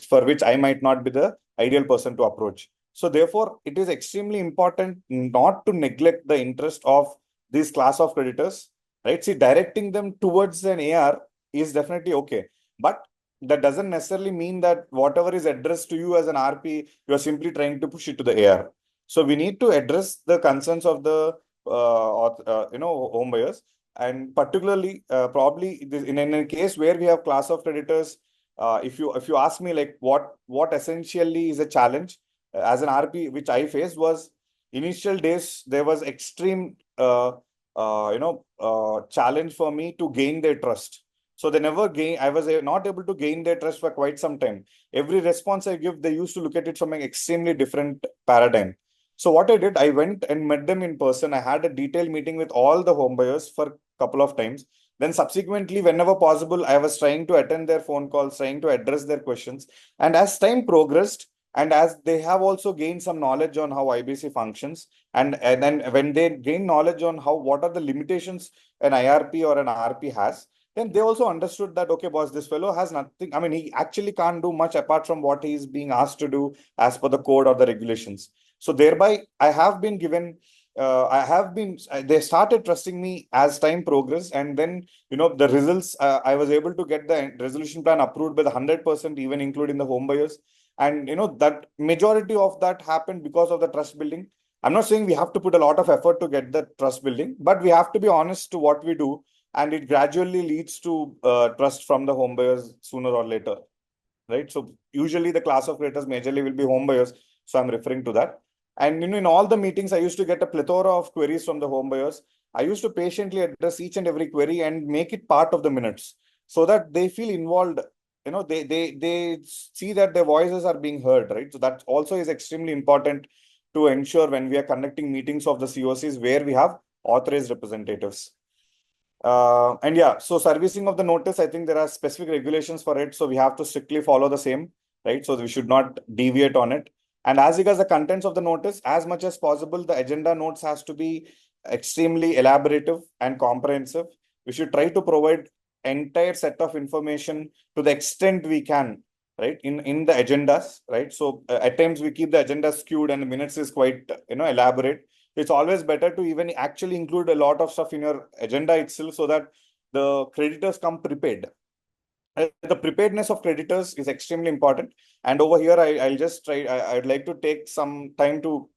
for which I might not be the ideal person to approach. So therefore, it is extremely important not to neglect the interest of this class of creditors, right? See, directing them towards an AR is definitely okay. But that doesn't necessarily mean that whatever is addressed to you as an RP, you are simply trying to push it to the AR. So we need to address the concerns of the home buyers, and particularly probably in a case where we have class of creditors. If you ask me, like what essentially is a challenge as an RP which I faced was, initial days there was extreme challenge for me to gain their trust. So they never I was not able to gain their trust for quite some time. Every response I give, they used to look at it from an extremely different paradigm. So what I did, I went and met them in person. I had a detailed meeting with all the home buyers for a couple of times. Then subsequently, whenever possible, I was trying to attend their phone calls, trying to address their questions. And as time progressed, and as they have also gained some knowledge on how IBC functions, and then when they gain knowledge on what are the limitations an IRP or an RP has, then they also understood that, okay, boss, this fellow has nothing. I mean, he actually can't do much apart from what he is being asked to do as per the code or the regulations. So thereby, I have been given, they started trusting me as time progressed. And then, the results, I was able to get the resolution plan approved by the 100%, even including the home buyers. And, that majority of that happened because of the trust building. I'm not saying we have to put a lot of effort to get the trust building, but we have to be honest to what we do. And it gradually leads to trust from the home buyers sooner or later, right? So usually the class of creditors majorly will be home buyers. So I'm referring to that. And in all the meetings, I used to get a plethora of queries from the home buyers. I used to patiently address each and every query and make it part of the minutes so that they feel involved. They see that their voices are being heard, right? So that also is extremely important to ensure when we are conducting meetings of the CoCs where we have authorized representatives. And yeah, so servicing of the notice, I think there are specific regulations for it. So we have to strictly follow the same, right? So we should not deviate on it. And as regards the contents of the notice, as much as possible, the agenda notes has to be extremely elaborative and comprehensive. We should try to provide entire set of information to the extent we can, right? In the agendas, right? So at times we keep the agenda skewed and the minutes is quite, elaborate. It's always better to even actually include a lot of stuff in your agenda itself so that the creditors come prepared. The preparedness of creditors is extremely important. And over here, I'll just try, I'd like to take some time to,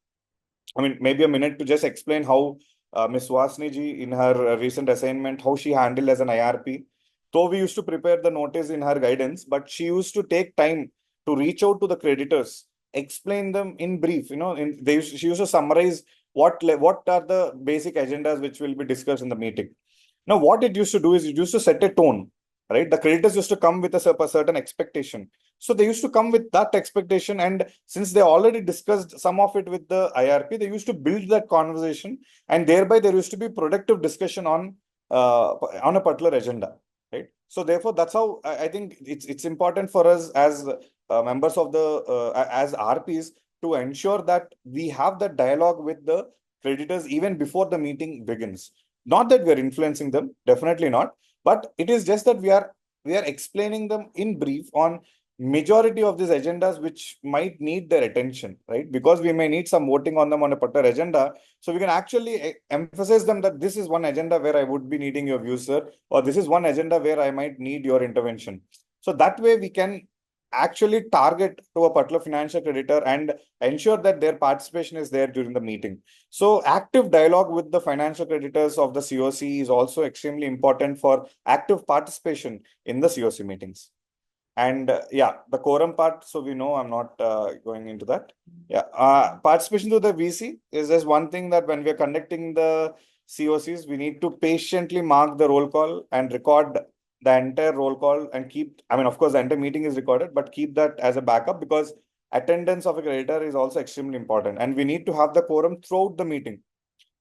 maybe a minute to just explain how Ms. Vasni ji in her recent assignment, how she handled as an IRP. Though we used to prepare the notice in her guidance, but she used to take time to reach out to the creditors, explain them in brief, she used to summarize what are the basic agendas which will be discussed in the meeting. Now, what it used to do is it used to set a tone, right? The creditors used to come with a certain expectation. So they used to come with that expectation. And since they already discussed some of it with the IRP, they used to build that conversation. And thereby there used to be productive discussion on a particular agenda, right? So therefore, that's how I think it's important for us as members of the, as RPs, to ensure that we have that dialogue with the creditors even before the meeting begins. Not that we are influencing them, definitely not, but it is just that we are explaining them in brief on majority of these agendas which might need their attention, right? Because we may need some voting on them on a particular agenda. So we can actually emphasize them that this is one agenda where I would be needing your views, sir, or this is one agenda where I might need your intervention. So that way we can actually target to a particular financial creditor and ensure that their participation is there during the meeting. So active dialogue with the financial creditors of the CoC is also extremely important for active participation in the CoC meetings. And yeah, the quorum part, so we know I'm not going into that. Yeah, participation to the VC is just one thing that when we're conducting the CoCs, we need to patiently mark the roll call and record the entire roll call and keep, of course, the entire meeting is recorded, but keep that as a backup because attendance of a creditor is also extremely important. And we need to have the quorum throughout the meeting,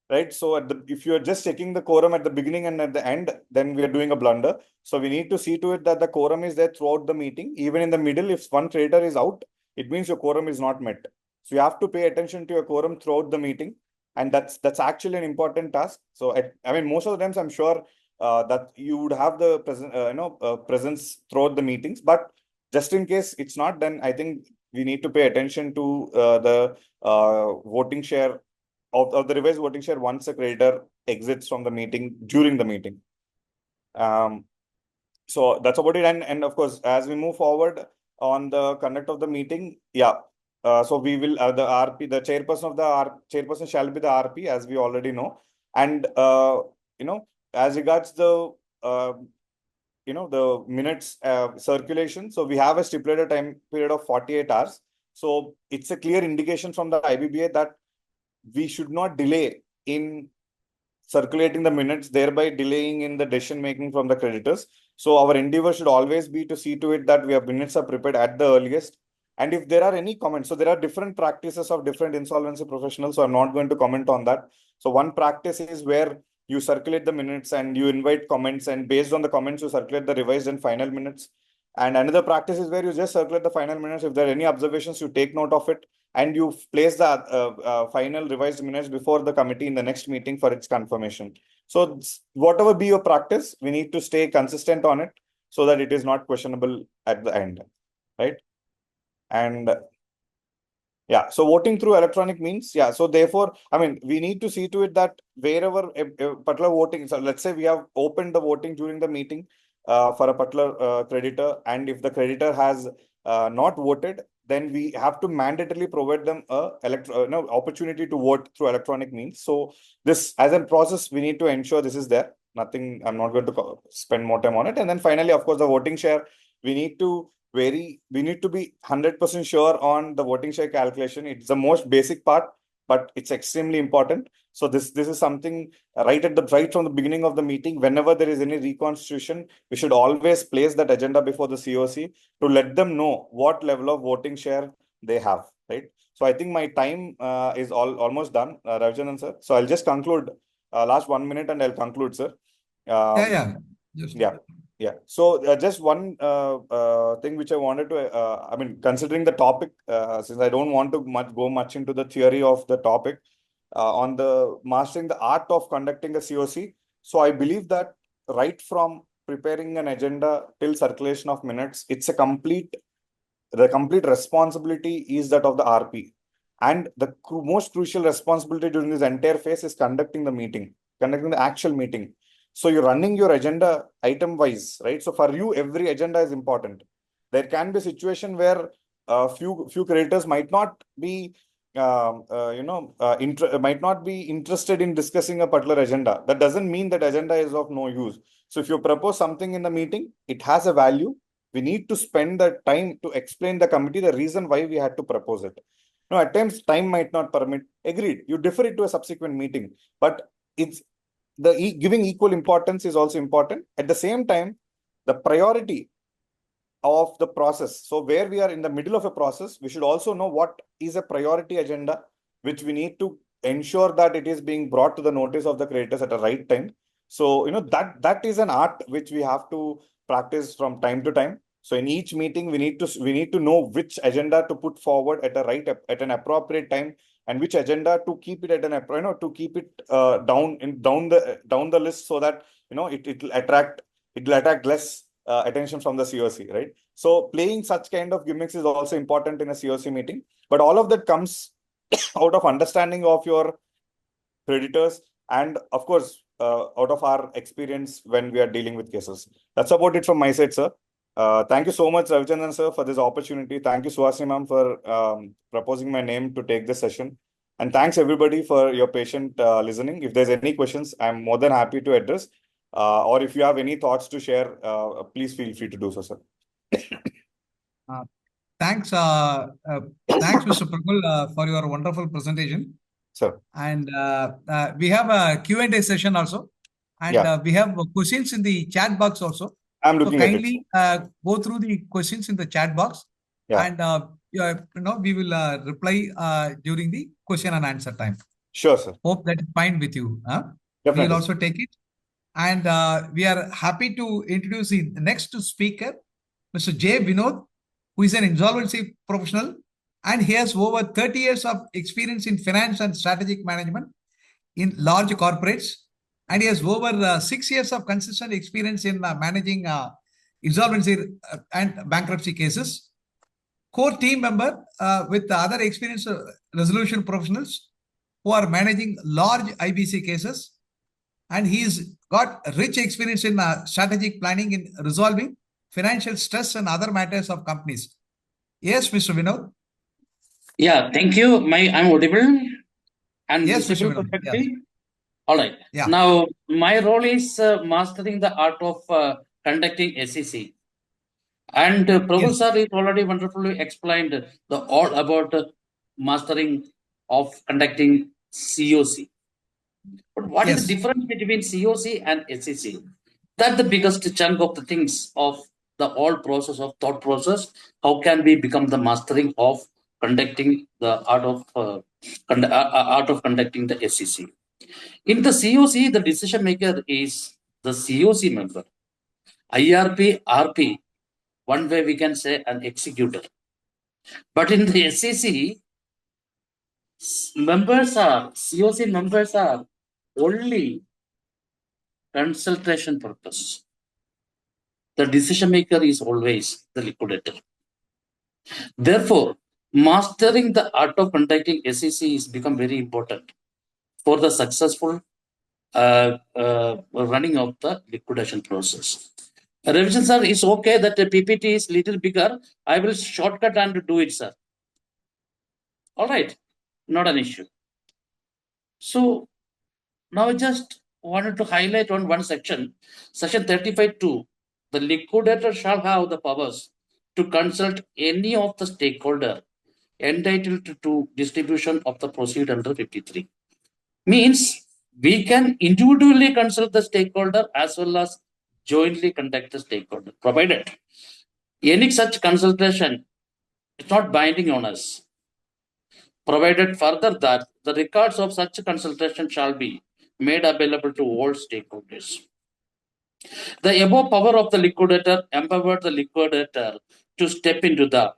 right? So if you're just checking the quorum at the beginning and at the end, then we are doing a blunder. So we need to see to it that the quorum is there throughout the meeting. Even in the middle, if one creditor is out, it means your quorum is not met. So you have to pay attention to your quorum throughout the meeting. And that's actually an important task. So most of the times I'm sure that you would have the presence throughout the meetings, but just in case it's not, then I think we need to pay attention to the voting share of the revised voting share once a creditor exits from the meeting during the meeting. So that's about it. And of course, as we move forward on the conduct of the meeting, yeah. So we will the RP, the chairperson of the chairperson shall be the RP, as we already know. And as regards the the minutes circulation, so we have a stipulated time period of 48 hours. So it's a clear indication from the IBBA that we should not delay in circulating the minutes, thereby delaying in the decision making from the creditors. So our endeavor should always be to see to it that we have minutes are prepared at the earliest. And if there are any comments, so there are different practices of different insolvency professionals, so I'm not going to comment on that. So one practice is where you circulate the minutes and you invite comments, and based on the comments, you circulate the revised and final minutes. And another practice is where you just circulate the final minutes. If there are any observations, you take note of it and you place the final revised minutes before the committee in the next meeting for its confirmation. So whatever be your practice, we need to stay consistent on it so that it is not questionable at the end, right? And yeah, so voting through electronic means, yeah. So therefore, I mean, we need to see to it that wherever a particular voting, so let's say we have opened the voting during the meeting for a particular creditor, and if the creditor has not voted, then we have to mandatorily provide them a opportunity to vote through electronic means. So this, as a process, we need to ensure this is there. Nothing, I'm not going to spend more time on it. And then finally, of course, the voting share, we need to we need to be 100% sure on the voting share calculation. It's the most basic part, but it's extremely important. So this is something right from the beginning of the meeting. Whenever there is any reconstitution, we should always place that agenda before the CoC to let them know what level of voting share they have, right? So I think my time is almost done, Ravichandran sir. So I'll just conclude last 1 minute and I'll conclude, sir. Yeah. So just one thing which I wanted to, I mean, considering the topic, since I don't want to go much into the theory of the topic, on the mastering the art of conducting a CoC. So I believe that right from preparing an agenda till circulation of minutes, it's the complete responsibility is that of the RP. And the most crucial responsibility during this entire phase is conducting the actual meeting. So you're running your agenda item wise, right? So for you, every agenda is important. There can be a situation where few creators might not be might not be interested in discussing a particular agenda. That doesn't mean that agenda is of no use. So if you propose something in the meeting, it has a value. We need to spend the time to explain the committee the reason why we had to propose it. No, at times time might not permit. Agreed. You defer it to a subsequent meeting, but it's giving equal importance is also important. At the same time, the priority of the process. So where we are in the middle of a process, we should also know what is a priority agenda, which we need to ensure that it is being brought to the notice of the creators at the right time. So, that is an art which we have to practice from time to time. So in each meeting, we need to know which agenda to put forward at an appropriate time, and which agenda to keep it at down the list, so that it'll attract less attention from the CoC, right? So playing such kind of gimmicks is also important in a CoC meeting, but all of that comes out of understanding of your creditors, and of course out of our experience when we are dealing with cases. That's about it from my side, sir. Thank you so much, Ravichandran sir, for this opportunity. Thank you, Suhasini ma'am, for proposing my name to take this session. And thanks everybody for your patient listening. If there's any questions, I'm more than happy to address. Or if you have any thoughts to share, please feel free to do so, sir. Thanks, Mr. Prabal, for your wonderful presentation. Sir. And we have a Q&A session also. And we have questions in the chat box also. I'm looking at it. Kindly go through the questions in the chat box. Yeah. And we will reply during the question and answer time. Sure, sir. Hope that is fine with you. Definitely. We will also take it. And we are happy to introduce the next speaker, Mr. J. Vinod, who is an insolvency professional, and he has over 30 years of experience in finance and strategic management in large corporates, and he has over 6 years of consistent experience in managing insolvency and bankruptcy cases. Core team member with other experienced resolution professionals who are managing large IBC cases, and he's got rich experience in strategic planning in resolving financial stress and other matters of companies. Yes, Mr. Vinod. Yeah, thank you. I'm audible and yes, visible Mr. Vinod. perfectly. Yes. All right. Yeah. Now, my role is mastering the art of conducting SCC. And Prabhu sir is already wonderfully explained all about mastering of conducting CoC. But what is the difference between CoC and SCC? That's the biggest chunk of the things of the whole process of thought process. How can we become the mastering of conducting the art of conducting the SCC? In the CoC, the decision maker is the CoC member. IRP, RP, one way we can say an executor. But in the SCC, CoC members are only consultation purpose. The decision maker is always the liquidator. Therefore, mastering the art of conducting SCC is become very important for the successful running of the liquidation process. Revision, sir, is okay that the PPT is little bigger. I will shortcut and do it, sir. All right, not an issue. So now I just wanted to highlight on one section, section 35.2. The liquidator shall have the powers to consult any of the stakeholder entitled to distribution of the proceed under 53. Means we can individually consult the stakeholder as well as jointly conduct the stakeholder, provided any such consultation is not binding on us. Provided further that the records of such consultation shall be made available to all stakeholders. The above power of the liquidator empowered the liquidator to step into the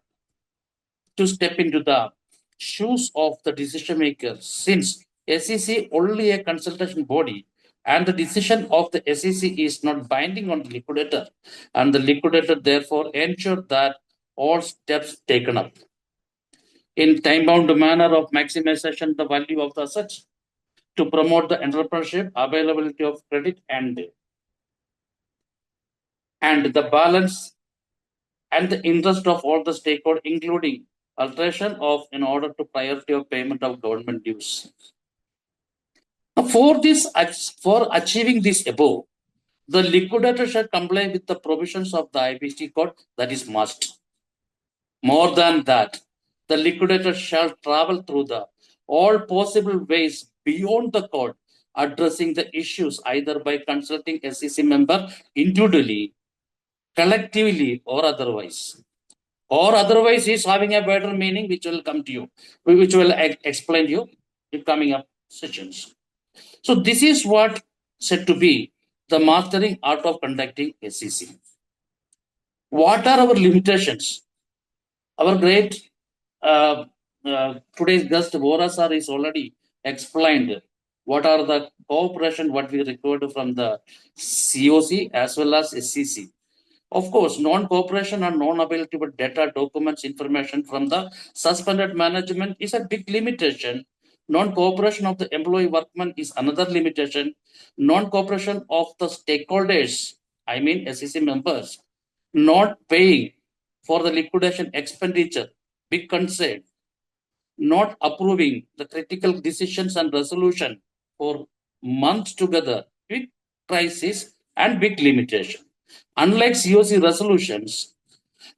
shoes of the decision maker, since SCC only a consultation body and the decision of the SCC is not binding on the liquidator, and the liquidator therefore ensured that all steps taken up in time-bound manner of maximization the value of the assets to promote the entrepreneurship, availability of credit, and the balance and the interest of all the stakeholders, including alteration of in order to priority of payment of government dues. For achieving this above, the liquidator shall comply with the provisions of the IPC code, that is must. More than that, the liquidator shall travel through the all possible ways beyond the code, addressing the issues either by consulting SCC member individually, collectively, or otherwise. Or otherwise is having a better meaning, which will come to you, which will explain you in coming up sessions. So this is what said to be the mastering art of conducting SCC. What are our limitations? Our great today's guest Vora sir is already explained what are the cooperation what we required from the CoC as well as SCC. Of course, non-cooperation and non-availability of data, documents, information from the suspended management is a big limitation. Non-cooperation of the employee workman is another limitation. Non-cooperation of the stakeholders, I mean SCC members, not paying for the liquidation expenditure, big concern. Not approving the critical decisions and resolution for months together, big crisis and big limitation. Unlike CoC resolutions,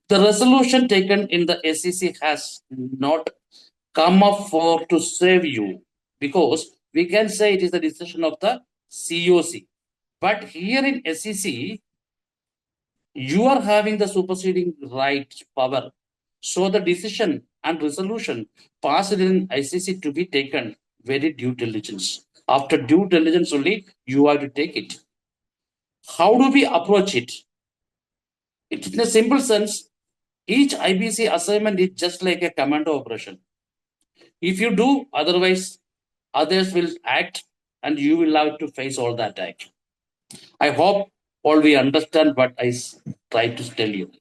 the resolution taken in the SCC has not come up for to save you, because we can say it is the decision of the CoC. But here in SCC, you are having the superseding right power. So the decision and resolution passed in ICC to be taken very due diligence. After due diligence only, you have to take it. How do we approach it? In a simple sense, each IBC assignment is just like a commando operation. If you do, otherwise, others will act and you will have to face all that act. I hope all we understand what I try to tell you.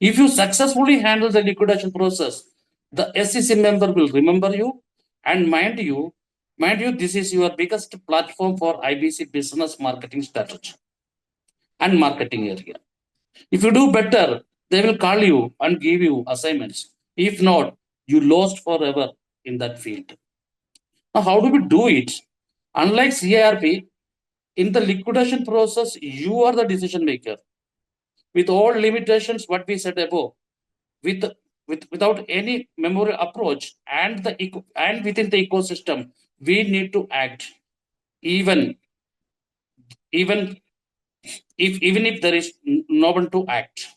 If you successfully handle the liquidation process, the SCC member will remember you, and mind you, this is your biggest platform for IBC business marketing strategy and marketing area. If you do better, they will call you and give you assignments. If not, you lost forever in that field. Now, how do we do it? Unlike CARP, in the liquidation process, you are the decision maker. With all limitations, what we said above, without any memorial approach and within the ecosystem, we need to act. Even if there is no one to act,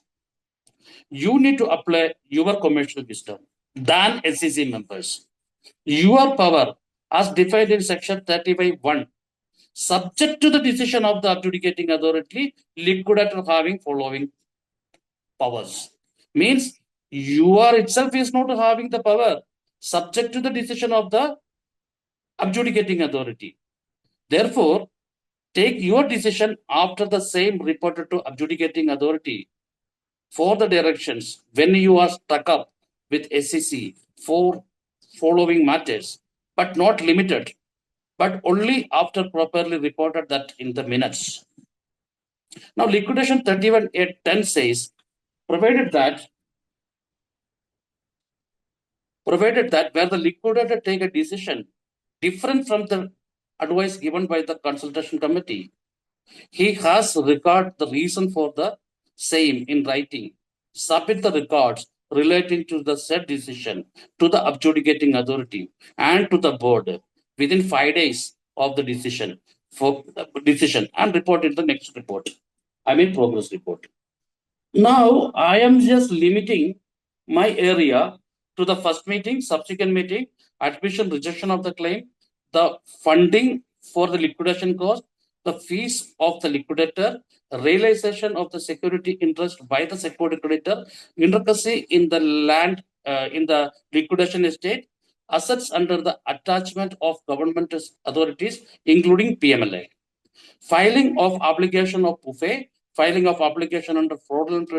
you need to apply your commercial wisdom than SCC members. Your power, as defined in section 35(1), subject to the decision of the adjudicating authority, liquidator having following powers. Means you are itself is not having the power, subject to the decision of the adjudicating authority. Therefore, take your decision after the same reported to adjudicating authority for the directions when you are stuck up with SCC for following matters, but not limited, but only after properly reported that in the minutes. Now, liquidation 31.810 says, provided that where the liquidator take a decision different from the advice given by the consultation committee, he has record the reason for the same in writing, submit the records relating to the said decision to the adjudicating authority and to the board within 5 days of the decision and report in the next report. I mean progress report. Now I am just limiting my area to the first meeting, subsequent meeting, admission, rejection of the claim, the funding for the liquidation cost, the fees of the liquidator, realization of the security interest by the secured creditor, intricacy in the land in the liquidation estate, assets under the attachment of government authorities, including PMLA, filing of obligation of PUFE, filing of obligation under fraudulent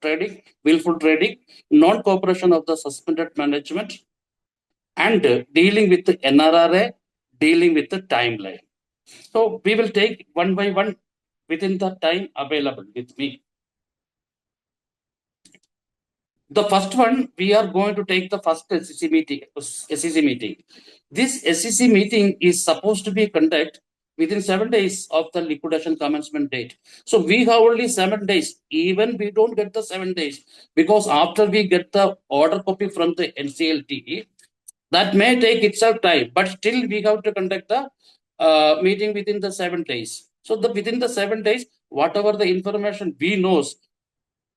trading, willful trading, non-cooperation of the suspended management, and dealing with the NRRA, dealing with the timeline. So we will take one by one within the time available with me. The first one, we are going to take the first SCC meeting. This SCC meeting is supposed to be conducted within 7 days of the liquidation commencement date. So we have only 7 days. Even we don't get the 7 days, because after we get the order copy from the NCLT, that may take itself time, but still we have to conduct the meeting within the 7 days. So within the 7 days, whatever the information we knows,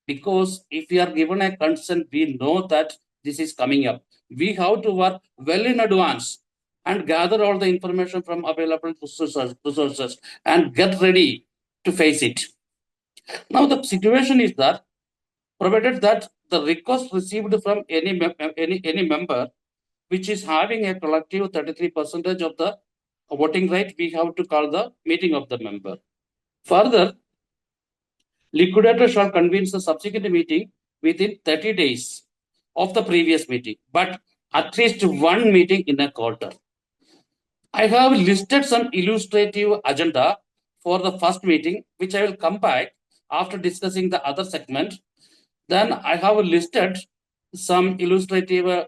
because if we are given a consent, we know that this is coming up. We have to work well in advance and gather all the information from available resources and get ready to face it. Now the situation is that, provided that the request received from any member which is having a collective 33% of the voting right, we have to call the meeting of the member. Further, liquidator shall convene the subsequent meeting within 30 days of the previous meeting, but at least one meeting in a quarter. I have listed some illustrative agenda for the first meeting, which I will come back after discussing the other segment. Then I have listed some illustrative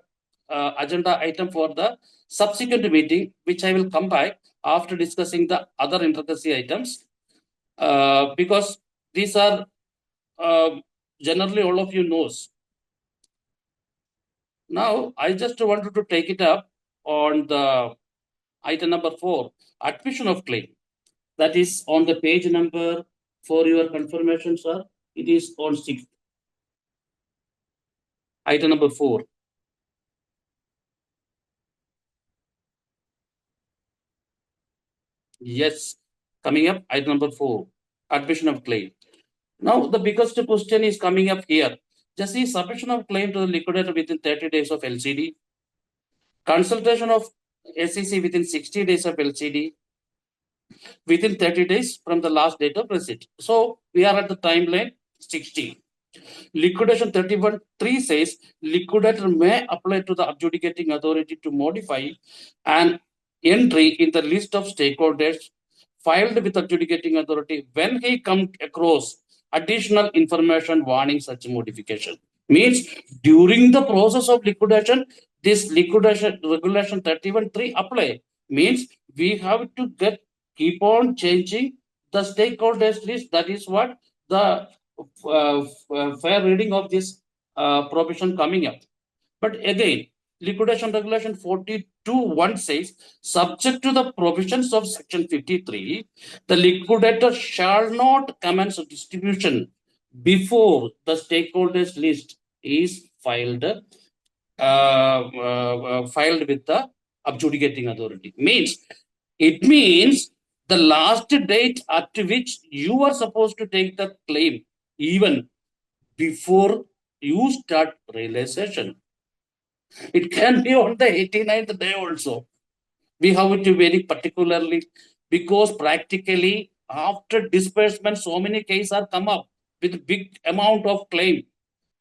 agenda item for the subsequent meeting, which I will come back after discussing the other intricacy items, because these are generally all of you knows. Now I just wanted to take it up on the item number 4, admission of claim. That is on the page number, for your confirmation, sir. It is on 6th. Item number 4. Yes, coming up, item number 4, admission of claim. Now the biggest question is coming up here. Just see submission of claim to the liquidator within 30 days of LCD. Consultation of SCC within 60 days of LCD. Within 30 days from the last date of receipt. So we are at the timeline 60. Liquidation 31.3 says liquidator may apply to the adjudicating authority to modify an entry in the list of stakeholders filed with adjudicating authority when he comes across additional information warning such modification. Means during the process of liquidation, this liquidation regulation 31.3 apply. Means we have to keep on changing the stakeholders list. That is what the fair reading of this provision coming up. But again, liquidation regulation 42.1 says, subject to the provisions of section 53, the liquidator shall not commence distribution before the stakeholders list is filed with the adjudicating authority. It means the last date at which you are supposed to take the claim, even before you start realization. It can be on the 89th day also. We have to very particularly because practically after disbursement, so many cases are come up with big amount of claim,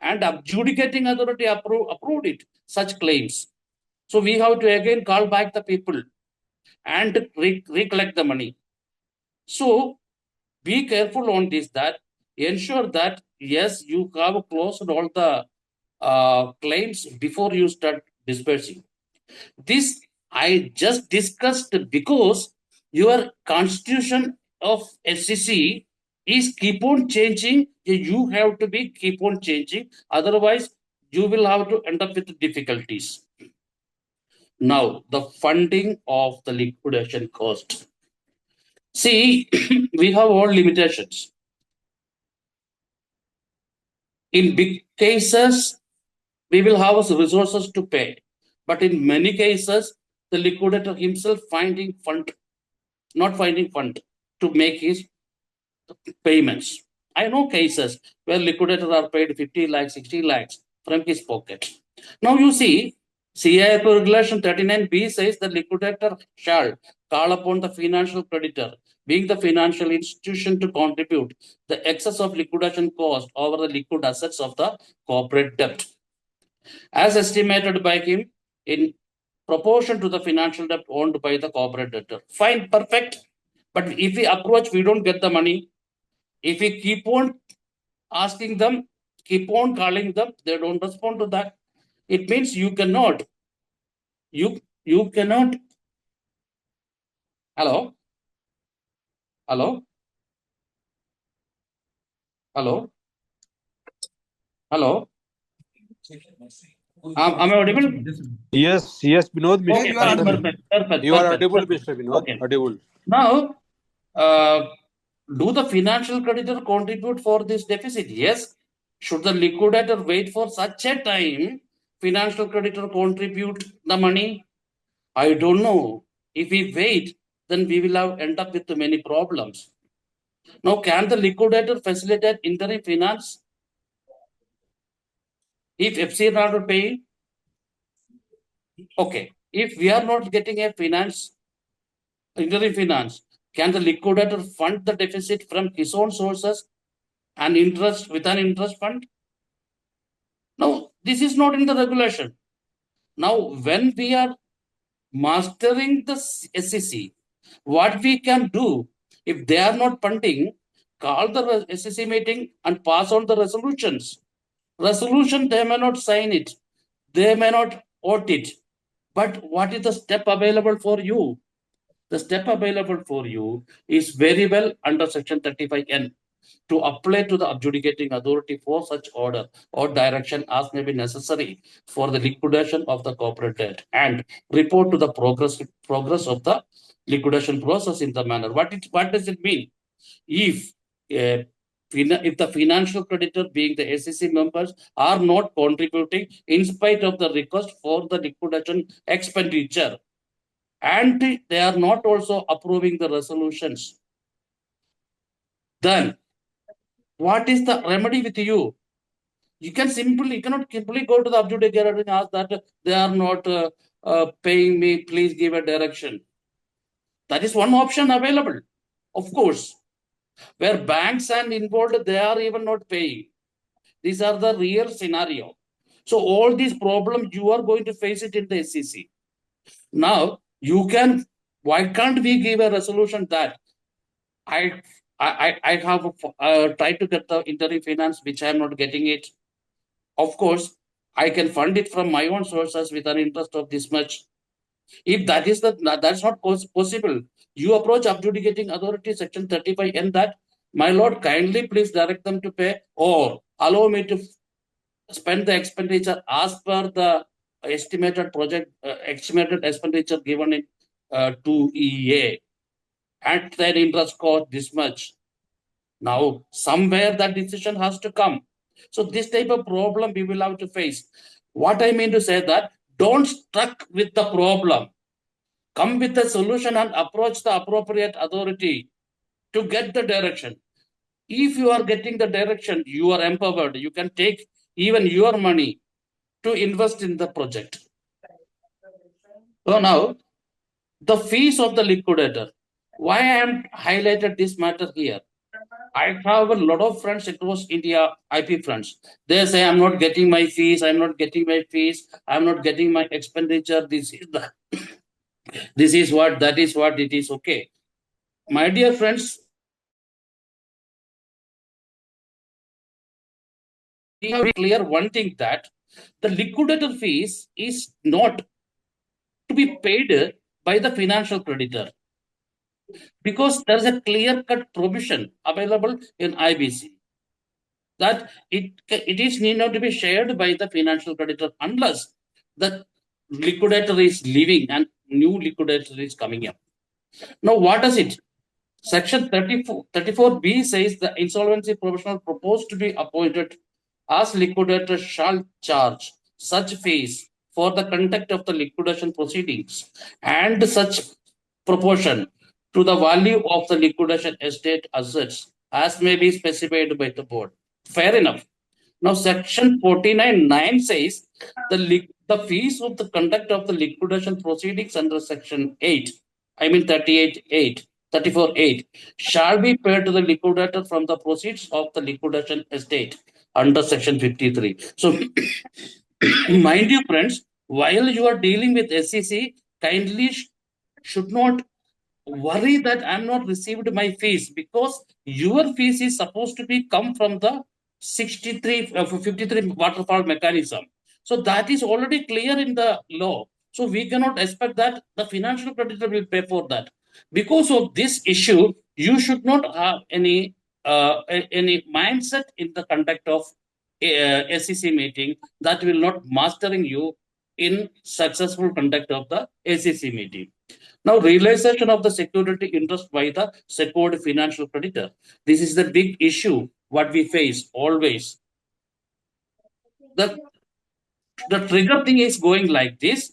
and adjudicating authority approved it, such claims. So we have to again call back the people and recollect the money. So be careful on this, that ensure that yes, you have closed all the claims before you start disbursing. This I just discussed because your constitution of SCC is keep on changing. You have to be keep on changing. Otherwise, you will have to end up with difficulties. Now, the funding of the liquidation cost. See, we have all limitations. In big cases, we will have resources to pay. But in many cases, the liquidator himself not finding fund to make his payments. I know cases where liquidators are paid 50 lakhs, 60 lakhs from his pocket. Now you see, CIP regulation 39B says the liquidator shall call upon the financial creditor, being the financial institution, to contribute the excess of liquidation cost over the liquid assets of the corporate debt, as estimated by him in proportion to the financial debt owned by the corporate debtor. Fine, perfect. But if we approach, we don't get the money. If we keep on asking them, keep on calling them, they don't respond to that. It means you cannot. You cannot. Hello? Hello? Hello? Hello? Am I audible? Yes, Vinod. Okay, you are audible. perfect. You are audible, Mr. Vinod. Okay. Audible. Now, do the financial creditor contribute for this deficit? Yes. Should the liquidator wait for such a time, financial creditor contribute the money? I don't know. If we wait, then we will end up with many problems. Now, can the liquidator facilitate interim finance? If FC is not paying, okay. If we are not getting a interim finance, can the liquidator fund the deficit from his own sources and interest with an interest fund? No, this is not in the regulation. Now, when we are mastering the SCC, what we can do, if they are not funding, call the SCC meeting and pass on the resolutions. Resolution, they may not sign it, they may not vote it. But what is the step available for you? The step available for you is very well under Section 35N to apply to the adjudicating authority for such order or direction as may be necessary for the liquidation of the corporate debt, and report to the progress of the liquidation process in the manner. What does it mean? If the financial creditor, being the SCC members, are not contributing in spite of the request for the liquidation expenditure, and they are not also approving the resolutions, then what is the remedy with you? You cannot simply go to the adjudicator and ask that they are not paying me, please give a direction. That is one option available, of course. Where banks are involved, they are even not paying. These are the real scenario. So all these problems, you are going to face it in the SCC. Now, why can't we give a resolution that I have tried to get the interim finance, which I am not getting it. Of course, I can fund it from my own sources with an interest of this much. If that's not possible, you approach adjudicating authority Section 35N that, my lord, kindly please direct them to pay, or allow me to spend the expenditure as per the estimated expenditure given in 2EA, at their interest cost this much. Now, somewhere that decision has to come. So this type of problem we will have to face. What I mean to say that, don't stuck with the problem. Come with a solution and approach the appropriate authority to get the direction. If you are getting the direction, you are empowered. You can take even your money to invest in the project. So now, the fees of the liquidator. Why I am highlighted this matter here? I have a lot of friends across India, IP friends. They say, I'm not getting my fees, I'm not getting my fees, I'm not getting my expenditure. This is the, this is what, that is what, it is okay. My dear friends, we have to be clear one thing, that the liquidator fees is not to be paid by the financial creditor, because there is a clear-cut provision available in IBC that it is need not to be shared by the financial creditor unless the liquidator is leaving and new liquidator is coming up. Now, what does it? Section 34B says the insolvency professional proposed to be appointed as liquidator shall charge such fees for the conduct of the liquidation proceedings and such proportion to the value of the liquidation estate assets as may be specified by the board. Fair enough. Now, section 49(9) says the fees of the conduct of the liquidation proceedings under section 8, I mean 38(8), 34(8), shall be paid to the liquidator from the proceeds of the liquidation estate under section 53. So, mind you, friends, while you are dealing with SCC, kindly should not worry that I'm not received my fees, because your fees is supposed to be come from the 53 waterfall mechanism. So that is already clear in the law. So we cannot expect that the financial creditor will pay for that. Because of this issue, you should not have any mindset in the conduct of SCC meeting that will not mastering you in successful conduct of the SCC meeting. Now, realization of the security interest by the secured financial creditor. This is the big issue what we face always. The trigger thing is going like this.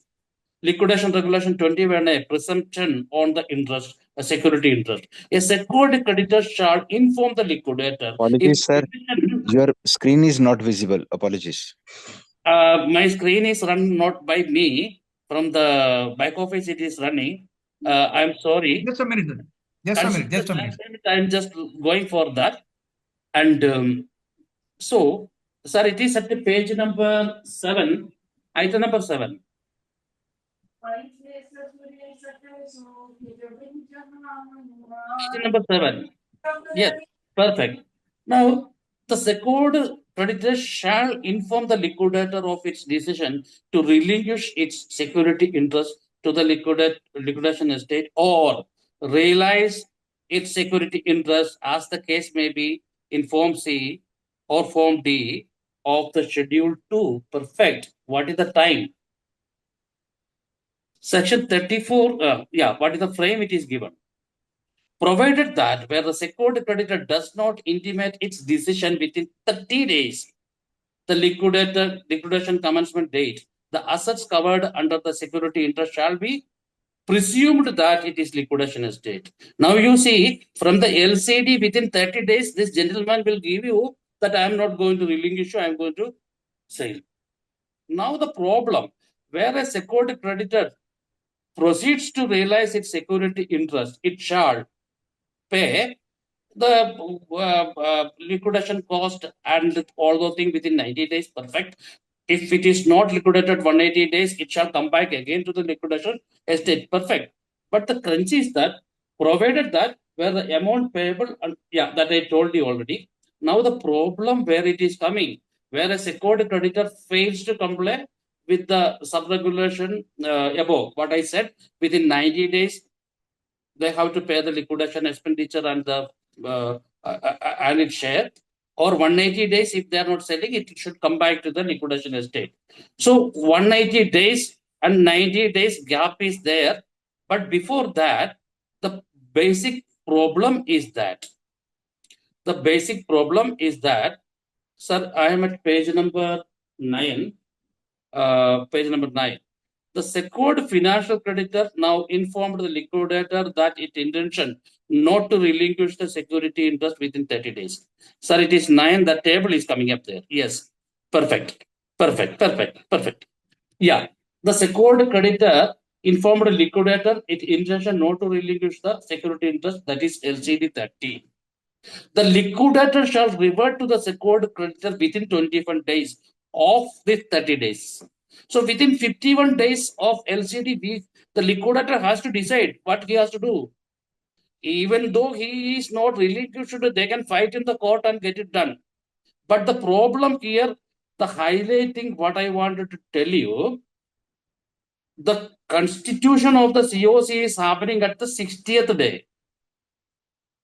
Liquidation regulation 21, a presumption on the interest, a security interest. A secured creditor shall inform the liquidator. Apologies, sir. Your screen is not visible. Apologies. My screen is run not by me. From the back office, it is running. I'm sorry. Just a minute. Just a minute. I'm just going for that. And so, sir, it is at the page number 7, item number 7. Item number 7. Yes, perfect. Now, the secured creditor shall inform the liquidator of its decision to relinquish its security interest to the liquidation estate or realize its security interest as the case may be in Form C or Form D of the Schedule 2. Perfect. What is the time? Section 34, what is the frame it is given? Provided that where the secured creditor does not intimate its decision within 30 days, the liquidation commencement date, the assets covered under the security interest shall be presumed that it is liquidation estate. Now you see, from the LCD within 30 days, this gentleman will give you that I am not going to relinquish you, I am going to sell. Now the problem, where a secured creditor proceeds to realize its security interest, it shall pay the liquidation cost and all those things within 90 days. Perfect. If it is not liquidated 180 days, it shall come back again to the liquidation estate. Perfect. But the crunch is that, provided that where the amount payable, that I told you already. Now the problem where it is coming, where a secured creditor fails to comply with the sub-regulation above, what I said, within 90 days, they have to pay the liquidation expenditure and the and its share, or 180 days if they are not selling, it should come back to the liquidation estate. So 180 days and 90 days gap is there, but before that, the basic problem is that sir, I am at page number 9. The secured financial creditor now informed the liquidator that its intention not to relinquish the security interest within 30 days. Sir, it is 9. The table is coming up there. Yes. Perfect. Yeah. The secured creditor informed liquidator its intention not to relinquish the security interest, that is LCD 30. The liquidator shall revert to the secured creditor within 21 days of the 30 days. So within 51 days of LCD, the liquidator has to decide what he has to do. Even though he is not relinquished, they can fight in the court and get it done. But the problem here, the highlighting what I wanted to tell you, the constitution of the CoC is happening at the 60th day.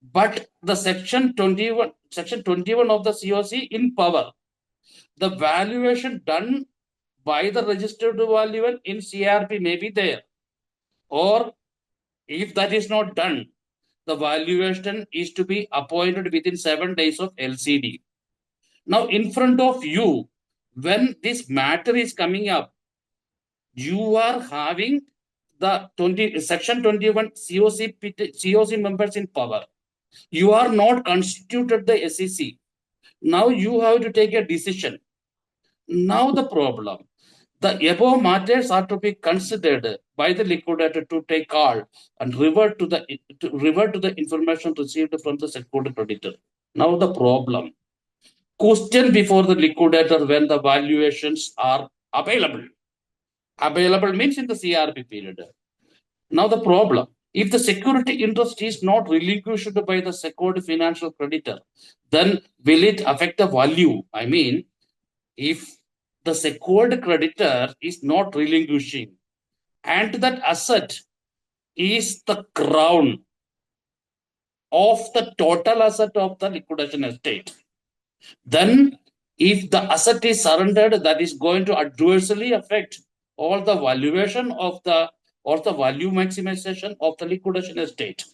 But the section 21 of the CoC in power, the valuation done by the registered valuer in CRP may be there. Or if that is not done, the valuation is to be appointed within 7 days of LCD. Now, in front of you, when this matter is coming up, you are having the section 21 CoC members in power. You are not constituted the SCC. Now you have to take a decision. Now the problem, the above matters are to be considered by the liquidator to take call and revert to the information received from the secured creditor. Now the problem, question before the liquidator when the valuations are available. Available means in the CRP period. Now the problem, if the security interest is not relinquished by the secured financial creditor, then will it affect the value? I mean, if the secured creditor is not relinquishing and that asset is the crown of the total asset of the liquidation estate, then if the asset is surrendered, that is going to adversely affect all the valuation of the or the value maximization of the liquidation estate.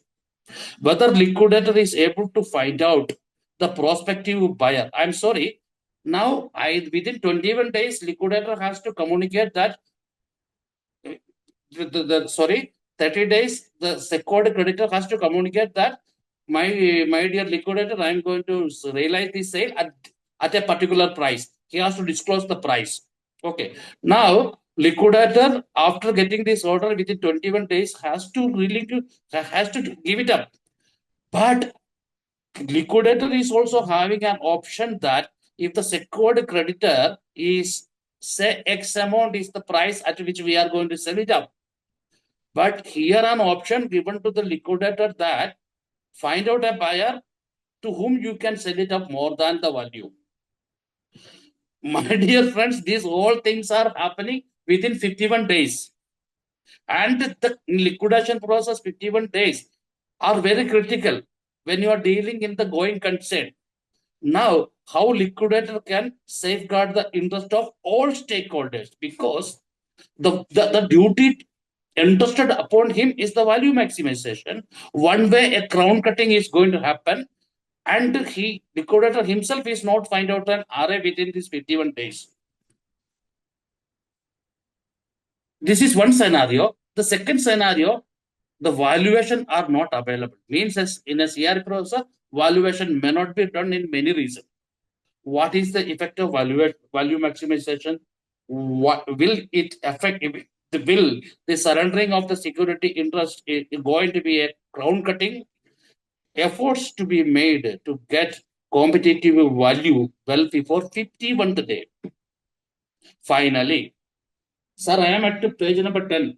Whether liquidator is able to find out the prospective buyer. I'm sorry. Now, within 21 days, liquidator has to communicate that 30 days, the secured creditor has to communicate that my dear liquidator, I'm going to realize this sale at a particular price. He has to disclose the price. Okay. Now, liquidator, after getting this order within 21 days, has to give it up. But liquidator is also having an option that if the secured creditor is, say, X amount is the price at which we are going to sell it up. But here an option given to the liquidator that find out a buyer to whom you can sell it up more than the value. My dear friends, these all things are happening within 51 days. And the liquidation process, 51 days, are very critical when you are dealing in the going concern. Now, how liquidator can safeguard the interest of all stakeholders? Because the duty entrusted upon him is the value maximization. One way a crown cutting is going to happen, and liquidator himself is not find out an RA within these 51 days. This is one scenario. The second scenario, the valuation are not available. Means as in a CRP process, valuation may not be done in many reasons. What is the effect of value maximization? What will it affect? Will the surrendering of the security interest is going to be a crown cutting? Efforts to be made to get competitive value well before 51st day. Finally, sir, I am at page number 10.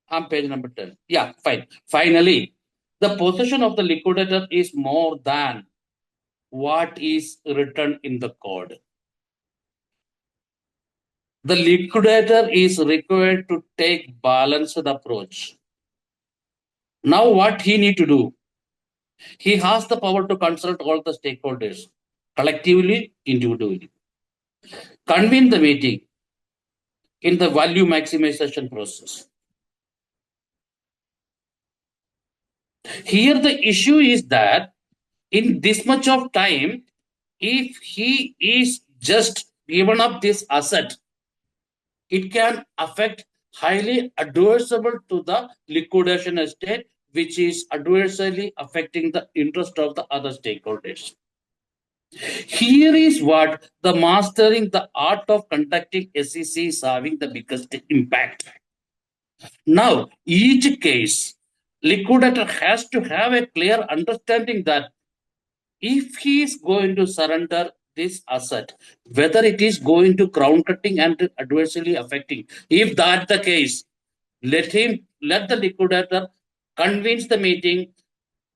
I'm page number 10. Yeah, fine. Finally, the possession of the liquidator is more than what is written in the code. The liquidator is required to take balanced approach. Now, what he need to do? He has the power to consult all the stakeholders, collectively, individually. Convene the meeting in the value maximization process. Here, the issue is that in this much of time, if he is just given up this asset, it can affect highly adversable to the liquidation estate, which is adversely affecting the interest of the other stakeholders. Here is what the mastering the art of conducting SCC is having the biggest impact. Now, each case, liquidator has to have a clear understanding that if he is going to surrender this asset, whether it is going to crown cutting and adversely affecting, if that the case, let the liquidator convince the meeting,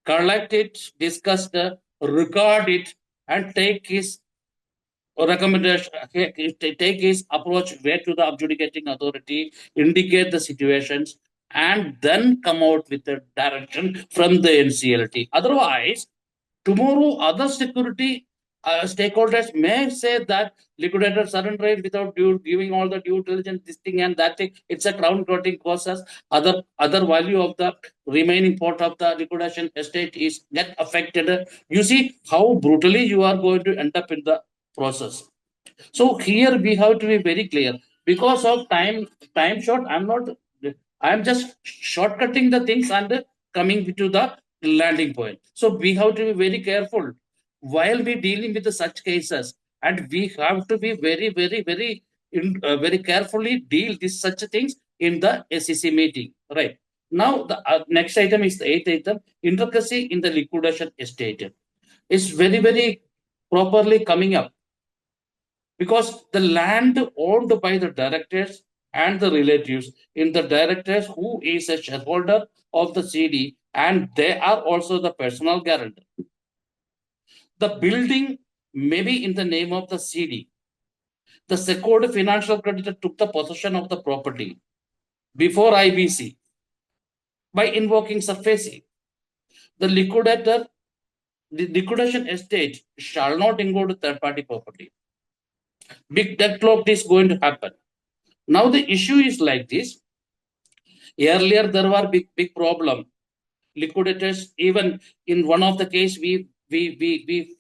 collect it, discuss the, record it, and take his recommendation, take his approach way to the adjudicating authority, indicate the situations, and then come out with a direction from the NCLT. Otherwise, tomorrow other security stakeholders may say that liquidator surrender it without giving all the due diligence, this thing and that thing. It's a crown courting process. Other value of the remaining part of the liquidation estate is get affected. You see how brutally you are going to end up in the process. So here we have to be very clear. Because of time short, I'm just shortcutting the things and coming to the landing point. So we have to be very careful while we dealing with such cases, and we have to be very carefully deal with such things in the SEC meeting. Right. Now the next item is the 8th item, intricacy in the liquidation estate. It's very properly coming up, because the land owned by the directors and the relatives in the directors who is a shareholder of the CD, and they are also the personal guarantor. The building may be in the name of the CD. The secured financial creditor took the possession of the property before IBC by invoking SCC. The liquidation estate shall not include third-party property. Big deadlock is going to happen. Now the issue is like this. Earlier there were big problem. Liquidators, even in one of the case, we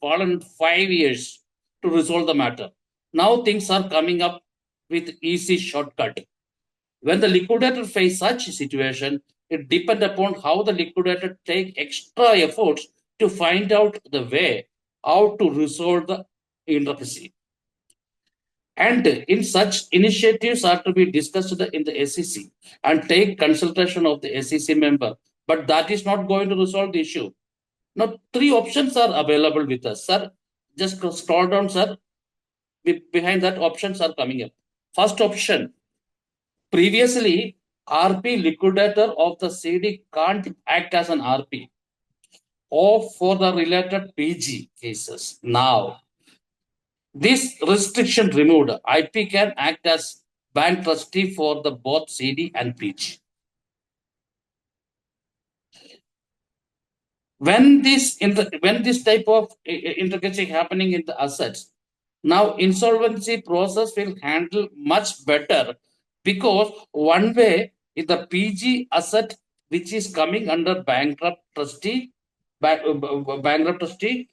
fallen 5 years to resolve the matter. Now things are coming up with easy shortcut. When the liquidator face such situation, it depends upon how the liquidator take extra efforts to find out the way how to resolve the intricacy. And in such initiatives are to be discussed in the SCC and take consultation of the SCC member. But that is not going to resolve the issue. Now, 3 options are available with us, sir. Just scroll down, sir. Behind that, options are coming up. First option, previously, RP liquidator of the CD can't act as an RP or for the related PG cases. Now, this restriction removed, IP can act as bank trustee for the both CD and PG. When this type of intricacy happening in the assets, now insolvency process will handle much better, because one way in the PG asset which is coming under bankrupt trustee trustee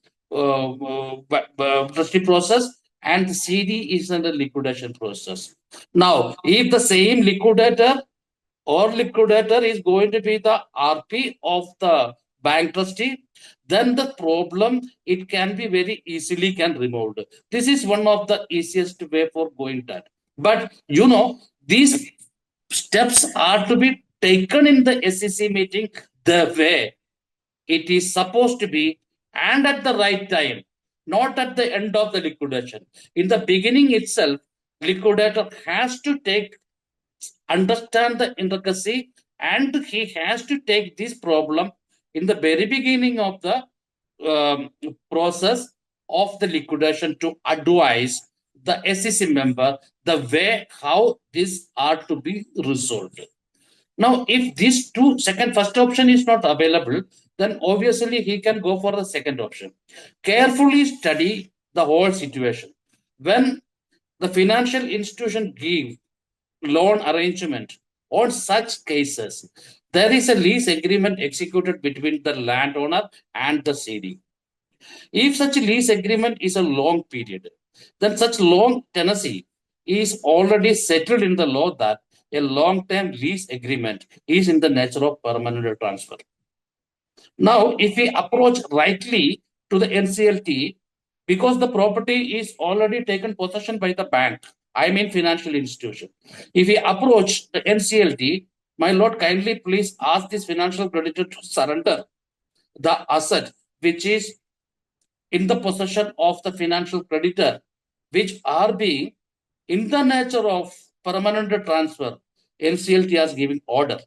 process, and the CD is under liquidation process. Now, if the same liquidator is going to be the RP of the bank trustee, then the problem, it can be very easily removed. This is one of the easiest way for going that. But these steps are to be taken in the SEC meeting the way it is supposed to be, and at the right time, not at the end of the liquidation. In the beginning itself, liquidator has to understand the intricacy, and he has to take this problem in the very beginning of the process of the liquidation to advise the SEC member the way how this are to be resolved. Now, if this first option is not available, then obviously he can go for the second option. Carefully study the whole situation. When the financial institution give loan arrangement, on such cases, there is a lease agreement executed between the landowner and the CD. If such lease agreement is a long period, then such long tenancy is already settled in the law that a long-term lease agreement is in the nature of permanent transfer. Now, if we approach rightly to the NCLT because the property is already taken possession by the bank, I mean financial institution. If we approach the NCLT, my lord, kindly please ask this financial creditor to surrender the asset which is in the possession of the financial creditor, which are being in the nature of permanent transfer. NCLT is giving order.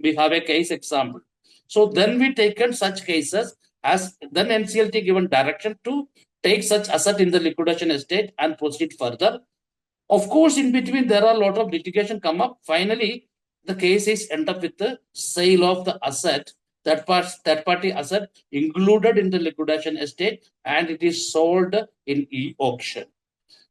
We have a case example. So then we taken such cases as then NCLT given direction to take such asset in the liquidation estate and proceed further. Of course, in between there are a lot of litigation come up. Finally, the case is end up with the sale of the asset, that party asset included in the liquidation estate, and it is sold in e-auction.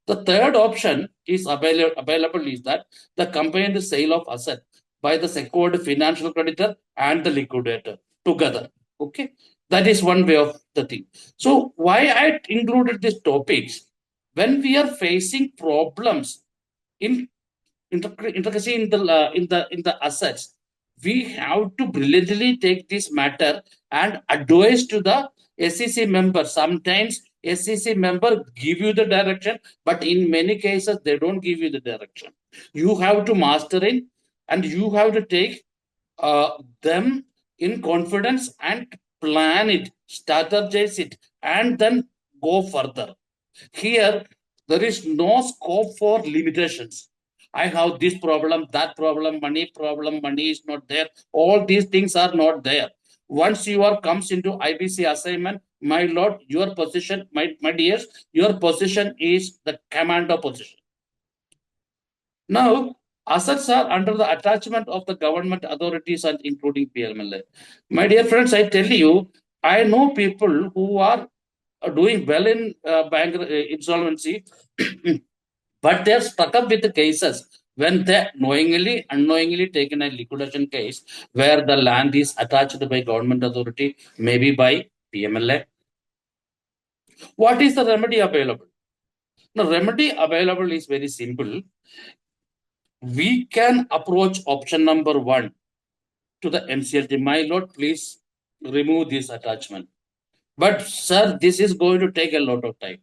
The third option is available is that the combined sale of asset by the secured financial creditor and the liquidator together. Okay, that is one way of the thing. So why I included these topics? When we are facing problems in intricacy in the assets, we have to brilliantly take this matter and advise to the SCC member. Sometimes SCC member give you the direction, but in many cases they don't give you the direction. You have to master it, and you have to take them in confidence and plan it, strategize it, and then go further. Here, there is no scope for limitations. I have this problem, that problem, money is not there. All these things are not there. Once you are comes into IBC assignment, my lord, your position, my dears, your position is the commander position. Now, assets are under the attachment of the government authorities and including PMLA. My dear friends, I tell you, I know people who are doing well in bank insolvency, but they're stuck up with the cases when they knowingly, unknowingly taken a liquidation case where the land is attached by government authority, maybe by PMLA. What is the remedy available? The remedy available is very simple. We can approach option number 1 to the NCLT. My lord, please remove this attachment. But sir, this is going to take a lot of time.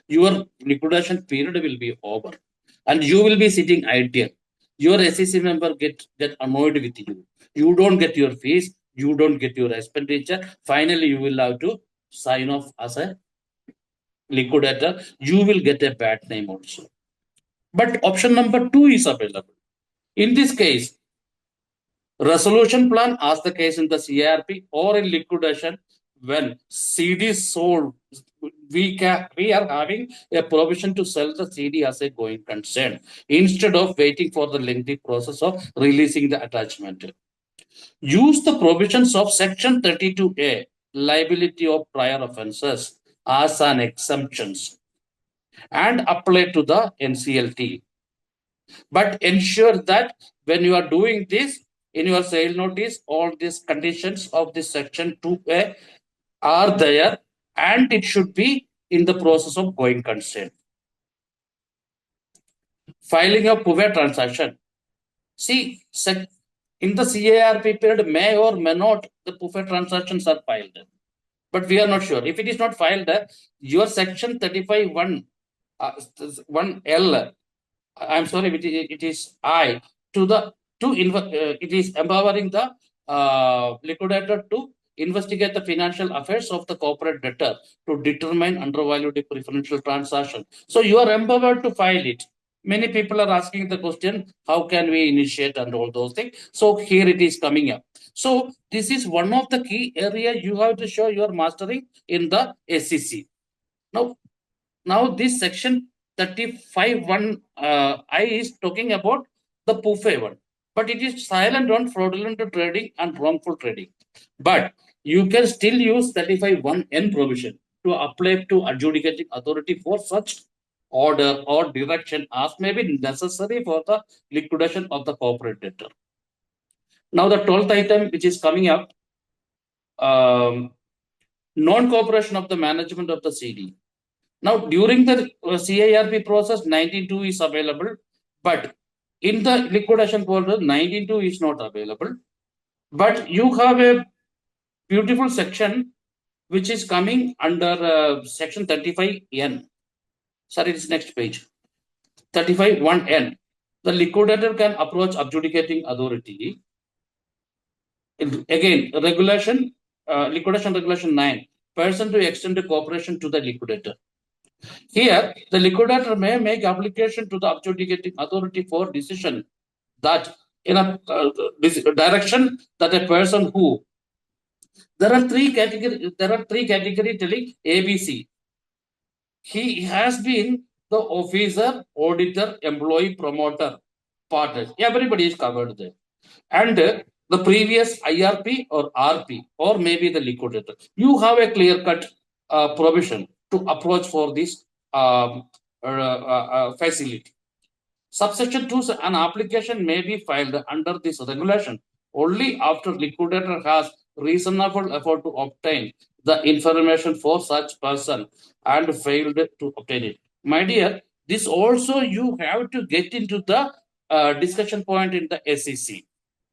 Your liquidation period will be over and you will be sitting idle. Your SCC member get annoyed with you. You don't get your fees, you don't get your expenditure. Finally, you will have to sign off as a liquidator. You will get a bad name also. But option number 2 is available. In this case, resolution plan as the case in the CARP or in liquidation, when CD is sold, we are having a provision to sell the CD as a going concern instead of waiting for the lengthy process of releasing the attachment. Use the provisions of section 32A, liability of prior offences, as an exemptions and apply to the NCLT. But ensure that when you are doing this, in your sale notice, all these conditions of this section 2A are there, and it should be in the process of going concern. Filing a PUVE transaction. See, in the CARP period, may or may not the PUVE transactions are filed. But we are not sure. If it is not filed, your section 35(1) 1L, I'm sorry, it is I, it is empowering the liquidator to investigate the financial affairs of the corporate debtor to determine undervalued preferential transaction. So you are empowered to file it. Many people are asking the question, how can we initiate and all those things? So here it is coming up. So this is one of the key area you have to show your mastering in the SCC. Now this section 35(1) I is talking about the PUFE one, but it is silent on fraudulent trading and wrongful trading. But you can still use 35(1)N provision to apply to adjudicating authority for such order or direction as may be necessary for the liquidation of the corporate debtor. Now the 12th item which is coming up, non-cooperation of the management of the CD. Now, during the CARP process, 19.2 is available, but in the liquidation portal, 19.2 is not available. But you have a beautiful section which is coming under section 35N. Sorry, it's next page. 35(1)(n). The liquidator can approach adjudicating authority. Again, regulation, liquidation regulation 9, person to extend the cooperation to the liquidator. Here, the liquidator may make application to the adjudicating authority for decision that in a direction that a person who there are three categories telling ABC. He has been the officer, auditor, employee, promoter, partner. Everybody is covered there. And the previous IRP or RP or maybe the liquidator. You have a clear-cut provision to approach for this facility. Subsection 2, an application may be filed under this regulation only after liquidator has reasonable effort to obtain the information for such person and failed to obtain it. My dear, this also you have to get into the discussion point in the SCC.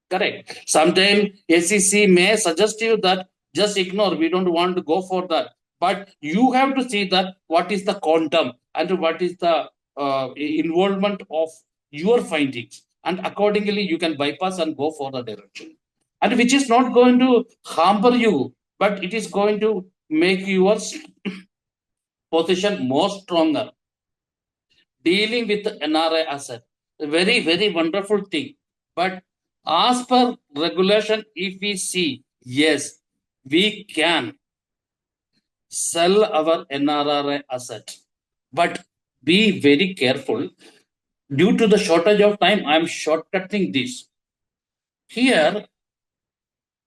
Correct. Sometimes SCC may suggest you that just ignore, we don't want to go for that. But you have to see that what is the quantum and what is the involvement of your findings. And accordingly, you can bypass and go for the direction. And which is not going to hamper you, but it is going to make your position more stronger. Dealing with the NRI asset, a very, very wonderful thing. But as per regulation, if we see, yes, we can sell our NRI asset, but be very careful. Due to the shortage of time, I am shortcutting this. Here,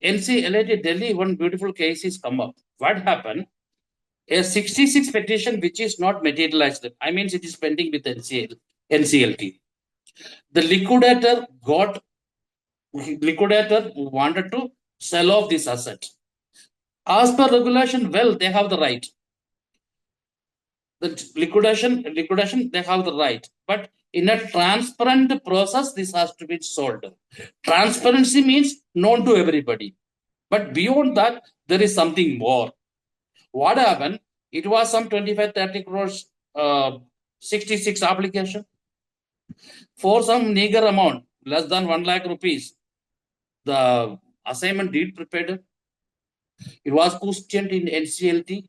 NCLAT Delhi, one beautiful case is come up. What happened? A 66 petition which is not materialized. I mean, it is pending with NCLT. The liquidator wanted to sell off this asset. As per regulation, well, they have the right. The liquidation, they have the right. But in a transparent process, this has to be solved. Transparency means known to everybody. But beyond that, there is something more. What happened? It was some 25-30 crores, 66 application. For some meager amount, less than 1 lakh rupees, the assignment deed prepared. It was questioned in NCLT.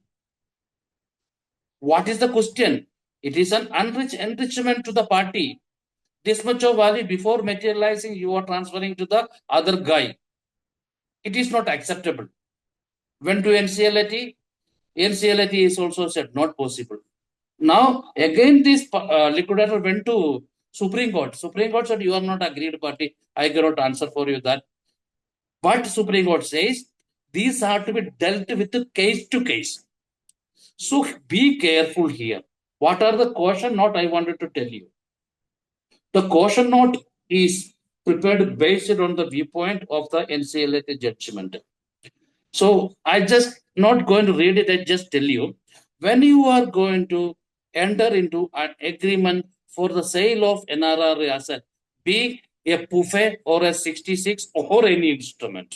What is the question? It is an enrichment to the party. This much of value before materializing, you are transferring to the other guy. It is not acceptable. Went to NCLT. NCLT is also said not possible. Now, again, this liquidator went to Supreme Court. Supreme Court said, you are not agreed party. I cannot answer for you that. But Supreme Court says, these are to be dealt with case to case. So be careful here. What are the caution note I wanted to tell you? The caution note is prepared based on the viewpoint of the NCLT judgment. So I just not going to read it, I just tell you, when you are going to enter into an agreement for the sale of NRR asset, be a PUFE or a 66 or any instrument,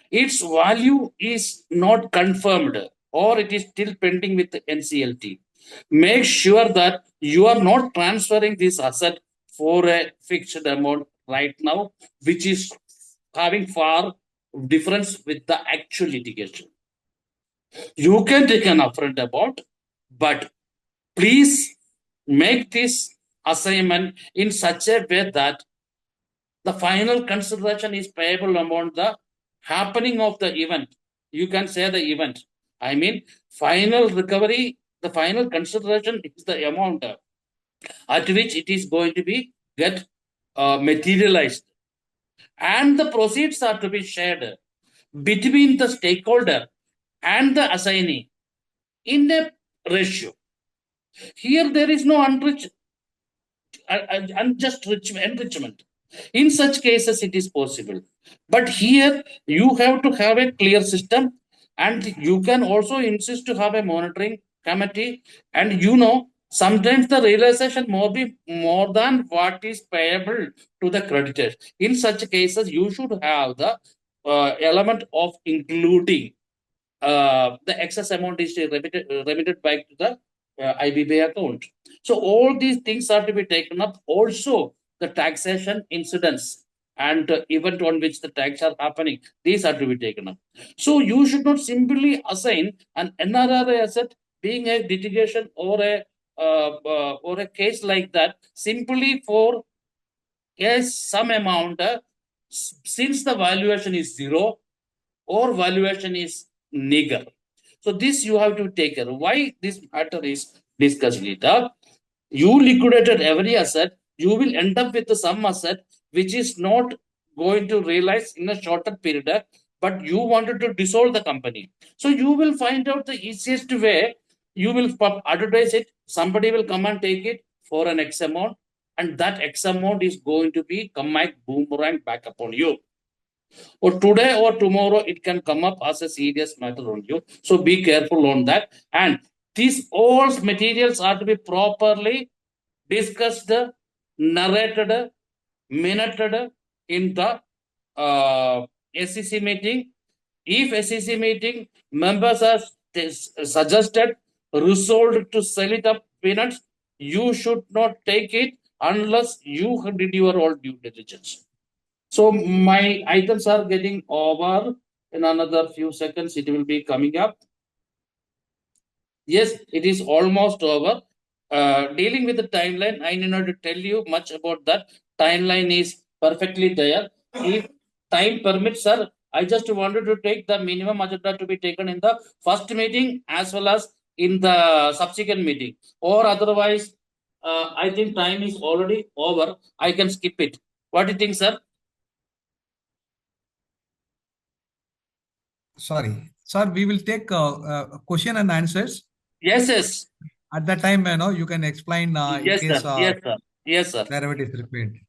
its value is not confirmed or it is still pending with the NCLT. Make sure that you are not transferring this asset for a fixed amount right now, which is having far difference with the actual litigation. You can take an upfront about, but please make this assignment in such a way that the final consideration is payable amount the happening of the event. You can say the event. I mean, final recovery, the final consideration is the amount at which it is going to be get materialized. And the proceeds are to be shared between the stakeholder and the assignee in a ratio. Here there is no unjust enrichment. In such cases, it is possible. But here you have to have a clear system, and you can also insist to have a monitoring committee. And sometimes the realization be more than what is payable to the creditors. In such cases, you should have the element of including the excess amount is remitted back to the IBB account. So all these things are to be taken up. Also, the taxation incidents and event on which the tax are happening, these are to be taken up. So you should not simply assign an NRRA asset being a litigation or a case like that simply for some amount since the valuation is zero or valuation is nigger. So this you have to take care. Why this matter is discussed later? You liquidated every asset, you will end up with some asset which is not going to realize in a shorter period, but you wanted to dissolve the company. So you will find out the easiest way. You will advertise it, somebody will come and take it for an X amount, and that X amount is going to be come like boomerang back upon you. Or today or tomorrow, it can come up as a serious matter on you. So be careful on that. And these all materials are to be properly discussed, narrated, minuted in the SCC meeting. If SCC meeting members are suggested, resolved to sell it up peanuts, you should not take it unless you did your all due diligence. So my items are getting over. In another few seconds, it will be coming up. Yes, it is almost over. Dealing with the timeline, I need not to tell you much about that. Timeline is perfectly there. If time permits, sir, I just wanted to take the minimum agenda to be taken in the first meeting as well as in the subsequent meeting. Or otherwise, I think time is already over. I can skip it. What do you think, sir? Sorry, sir, we will take question and answers. Yes, yes. At that time, you can explain Yes, in case sir. Yes, sir. Yes, sir. wherever it is required.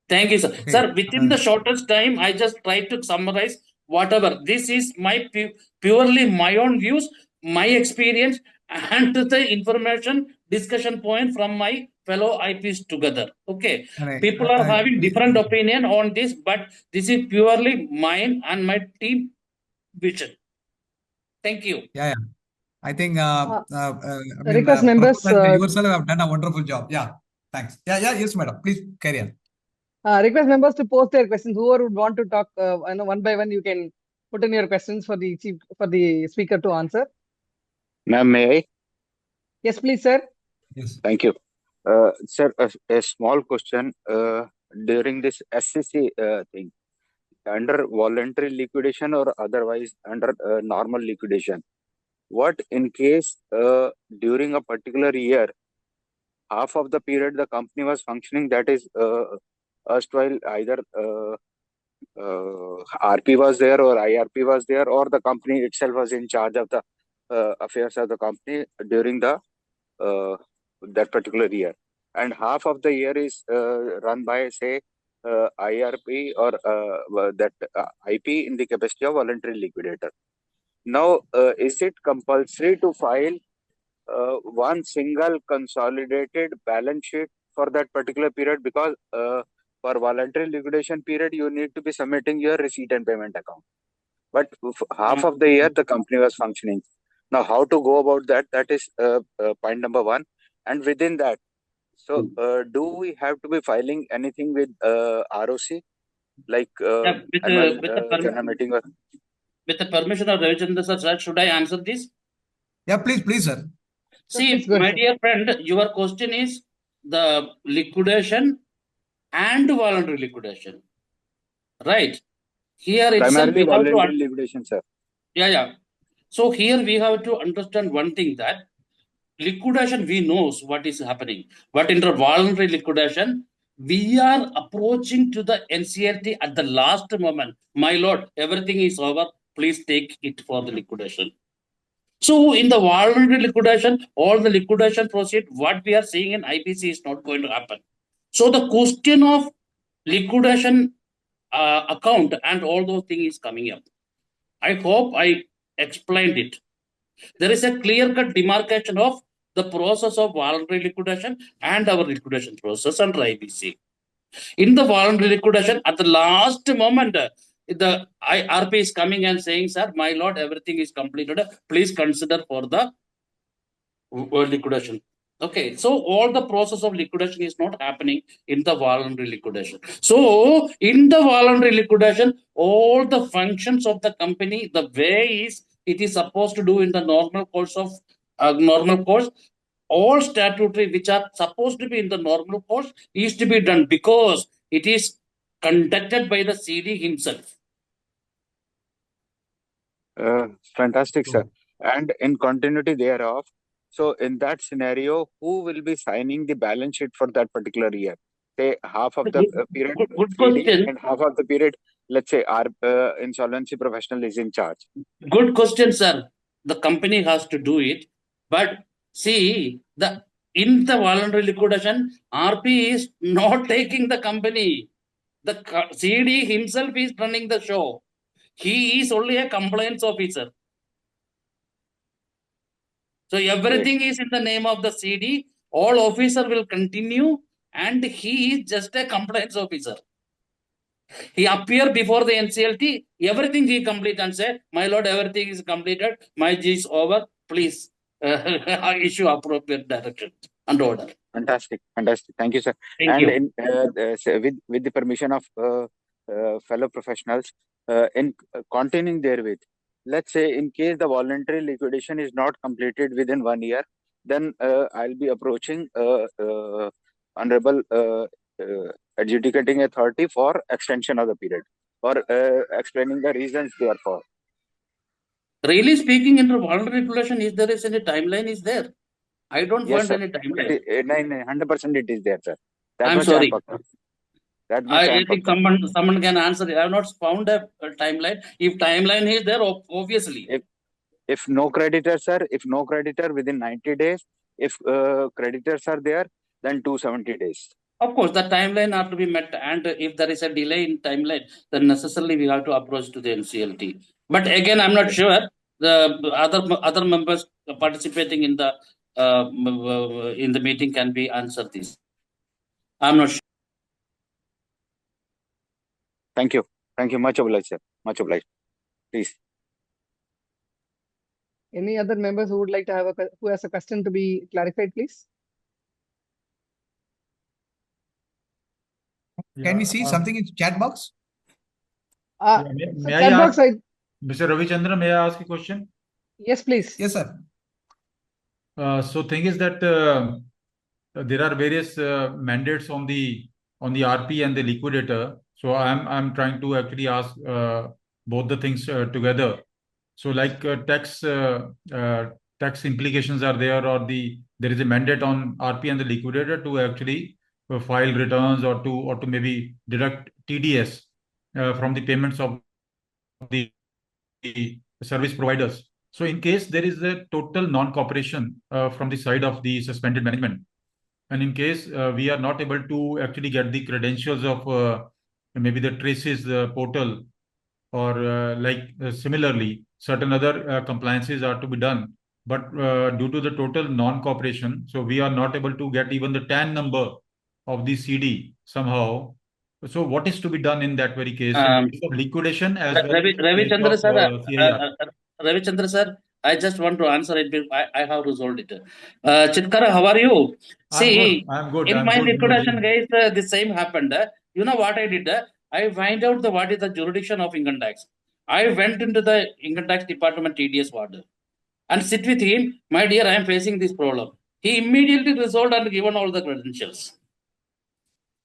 Thank you, sir. Okay. Sir, within the shortest time, I just tried to summarize whatever. This is my purely my own views, my experience, and the information discussion point from my fellow IPs together. Okay. People are having different opinion on this, but this is purely mine and my team vision. Thank you. Yeah. I think request members yourself have done a wonderful job. Yeah. Thanks. Yeah. Yes, madam. Please carry on. Request members to post their questions. Whoever would want to talk, one by one, you can put in your questions for the speaker to answer. Ma'am, may I? Yes, please, sir. Yes. Thank you. Sir, a small question. During this SCC thing, under voluntary liquidation or otherwise under normal liquidation, what in case during a particular year, half of the period the company was functioning, that is erstwhile either RP was there or IRP was there, or the company itself was in charge of the affairs of the company during the that particular year, and half of the year is run by, say, IRP or that IP in the capacity of voluntary liquidator. Now, is it compulsory to file one single consolidated balance sheet for that particular period? Because for voluntary liquidation period, you need to be submitting your receipt and payment account. But half of the year, the company was functioning. Now, how to go about that? That is point number one. And within that, so do we have to be filing anything with ROC, like annual general meeting? With the permission of Ravichandra sir, should I answer this? Yeah, please, sir. See, my dear friend, your question is the liquidation and voluntary liquidation, right? Here itself, primarily voluntary liquidation, sir. Yeah. So here we have to understand one thing, that liquidation, we knows what is happening, but in the voluntary liquidation, we are approaching to the NCLT at the last moment. My lord, everything is over. Please take it for the liquidation. So in the voluntary liquidation, all the liquidation proceed, what we are seeing in IBC is not going to happen. So the question of liquidation account and all those things is coming up. I hope I explained it. There is a clear-cut demarcation of the process of voluntary liquidation and our liquidation process under IBC. In the voluntary liquidation, at the last moment, the RP is coming and saying, sir, my lord, everything is completed. Please consider for the liquidation. Okay, so all the process of liquidation is not happening in the voluntary liquidation. So in the voluntary liquidation, all the functions of the company, the way it is supposed to do in the normal course of all statutory which are supposed to be in the normal course is to be done because it is conducted by the CD himself. Fantastic, sir. And in continuity thereof, so in that scenario, who will be signing the balance sheet for that particular year? Say half of the period Good CD question. and half of the period, let's say our insolvency professional is in charge. Good question, sir. The company has to do it, but see in the voluntary liquidation, RP is not taking the company. The CD himself is running the show. He is only a compliance officer. So everything is in the name of the CD. All officer will continue, and he is just a compliance officer. He appear before the NCLT, everything he complete and say, my lord, everything is completed, my G is over, please issue appropriate direction and order. Fantastic. Thank you, sir. Thank you. With the permission of fellow professionals, in continuing therewith, let's say in case the voluntary liquidation is not completed within 1 year, then I'll be approaching Honorable Adjudicating Authority for extension of the period or explaining the reasons therefore. Really speaking, in the voluntary liquidation, is there is any timeline is there? I don't Yes, find sir. any timeline. 100% it is there, sir. I'm sorry. I think someone can answer it. I have not found a timeline. If timeline is there, obviously. If no creditor, sir, within 90 days, if creditors are there, then 270 days. Of course, the timeline have to be met, and if there is a delay in timeline, then necessarily we have to approach to the NCLT. But again, I'm not sure the other members participating in the meeting can be answered this. I'm not sure. Thank you. Much obliged, sir. Much obliged. Please. Any other members who would like to who has a question to be clarified, please? Can we see something in chat box? May I ask, Mr. Ravichandra, may I ask a question? Yes, please. Yes, sir. So thing is that there are various mandates on the RP and the liquidator. So I'm trying to actually ask both the things together. So like tax implications are there, or there is a mandate on RP and the liquidator to actually file returns or to maybe deduct TDS from the payments of the service providers. So in case there is a total non-cooperation from the side of the suspended management, and in case we are not able to actually get the credentials of maybe the traces portal, or similarly, certain other compliances are to be done. But due to the total non-cooperation, so we are not able to get even the TAN number of the CD somehow. So what is to be done in that very case? In case of liquidation as well Ravichandra sir, CIR. Ravichandra sir, I just want to answer it. I have resolved it. Chitkara, how are you? See, I'm good. In my liquidation case, the same happened. You know what I did? I find out what is the jurisdiction of income tax. I went into the income tax department TDS ward and sit with him. My dear, I am facing this problem. He immediately resolved and given all the credentials.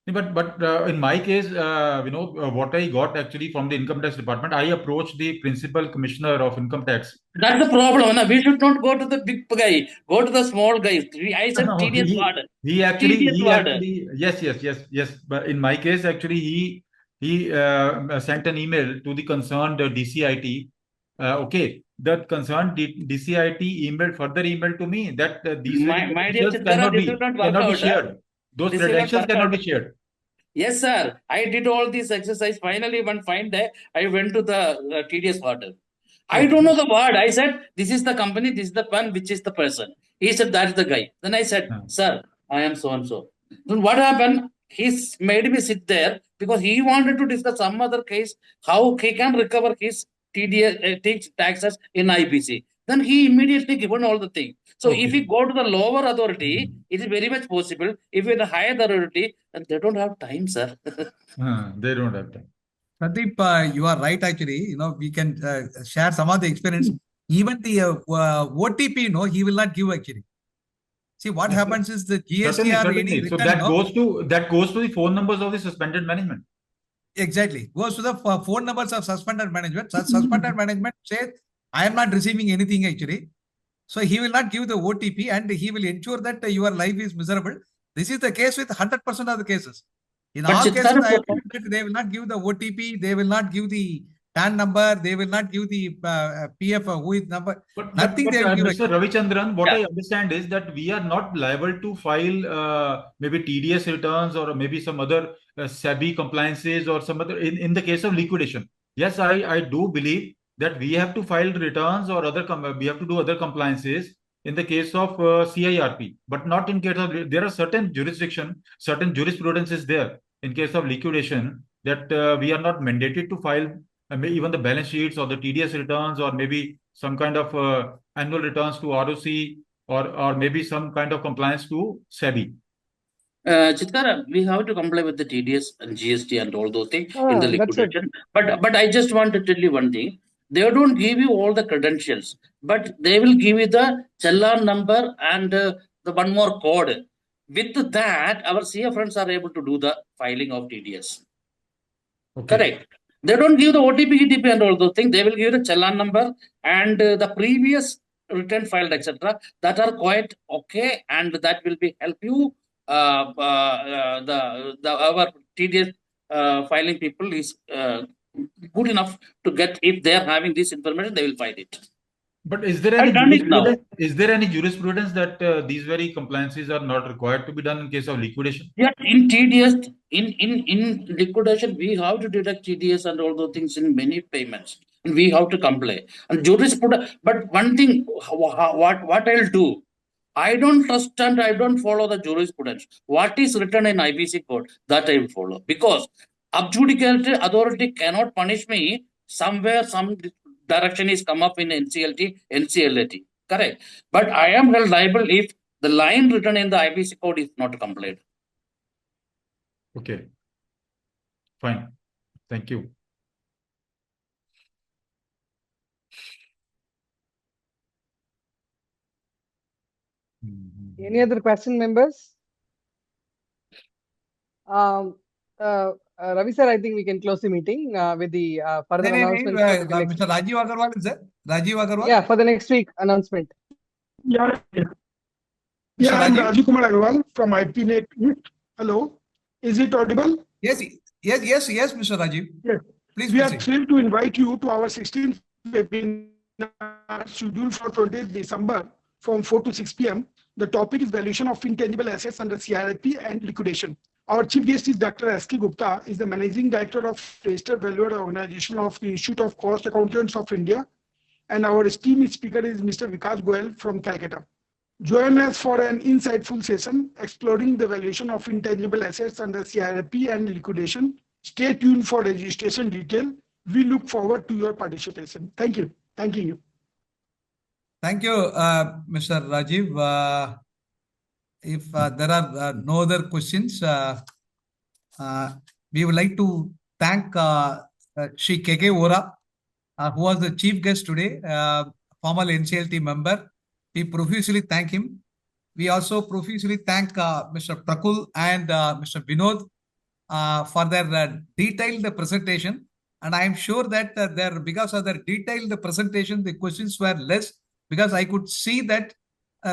But in my case, what I got actually from the income tax department, I approached the principal commissioner of income tax. That's the problem. No? We should not go to the big guy. Go to the small guy. I said TDS ward. He actually, yes. But in my case, actually, he sent an email to the concerned DCIT. Okay, the concerned DCIT further emailed to me that these credentials cannot be shared. Those credentials cannot be shared. Yes, sir. I did all this exercise. Finally, one fine day, I went to the TDS portal. I don't know the word. I said, this is the company, this is the one, which is the person. He said, that is the guy. Then I said, sir, I am so-and-so. Then what happened? he's made me sit there because he wanted to discuss some other case, how he can recover his TDS taxes in IPC. Then he immediately given all the thing. So if we go to the lower authority, it is very much possible. If with the higher authority, then they don't have time, sir. They don't have time. Sandeep, you are right. Actually, we can share some of the experience. Even the OTP, he will not give actually. See, what happens is the GST or any So return, that goes to the phone numbers of the suspended management. Exactly. Goes to the phone numbers of suspended management. Suspended management says, I am not receiving anything actually. So he will not give the OTP and he will ensure that your life is miserable. This is the case with 100% of the cases. In But all cases, I Chitkara, have found that they will not give the OTP, they will not give the TAN number, they will not give the PF who is number. Nothing they will give. Mr. Ravichandran, what I understand is that we are not liable to file maybe TDS returns or maybe some other SEBI compliances or some other in the case of liquidation. Yes, I do believe that we have to file returns or we have to do other compliances in the case of CIRP, but not in case of there are certain jurisprudence is there in case of liquidation that we are not mandated to file even the balance sheets or the TDS returns or maybe some kind of annual returns to ROC or maybe some kind of compliance to SEBI. Chitkara, we have to comply with the TDS and GST and all those things in the liquidation. But I just want to tell you one thing. They don't give you all the credentials, but they will give you the challan number and the one more code. With that, our CA friends are able to do the filing of TDS. Okay. Correct. They don't give the OTP, ETP and all those things. They will give the challan number and the previous return filed, etc. That are quite okay, and that will be help you. Our TDS filing people is good enough to get. If they are having this information, they will find it. But is there any jurisprudence that these very compliances are not required to be done in case of liquidation? Yeah, in TDS, in liquidation, we have to deduct TDS and all those things in many payments, and we have to comply. And jurisprudence, but one thing, what I'll do, I don't trust and I don't follow the jurisprudence. What is written in IBC code, that I will follow, because adjudicated authority cannot punish me somewhere. Some direction is come up in NCLT, NCLAT. Correct. But I am held liable if the line written in the IBC code is not complied. Okay. Fine. Thank you. Any other question, members? Ravi sir, I think we can close the meeting with the further announcements. Mr. Rajiv Agarwal is there? Rajiv Agarwal? Yeah, for the next week announcement. Yeah, I'm Rajiv Kumar Agarwal from IPNet. Hello, is it audible? Yes, Mr. Rajiv. Yes. Please we proceed. are thrilled to invite you to our 16th webinar scheduled for 20th December from 4 to 6 p.m. The topic is valuation of intangible assets under CIRP and liquidation. Our chief guest is Dr. S.K. Gupta, is the Managing Director of Registered Valuer Organization of the Institute of Cost Accountants of India. And our esteemed speaker is Mr. Vikas Goel from Calcutta. Join us for an insightful session exploring the valuation of intangible assets under CIRP and liquidation. Stay tuned for registration detail. We look forward to your participation. Thank you. Thanking you. Thank you, Mr. Rajiv. If there are no other questions, we would like to thank Shri CoC Vora, who was the chief guest today, former NCLT member. We profusely thank him. We also profusely thank Mr. Prakul and Mr. Vinod for their detailed presentation. And I am sure that because of their detailed presentation, the questions were less, because I could see that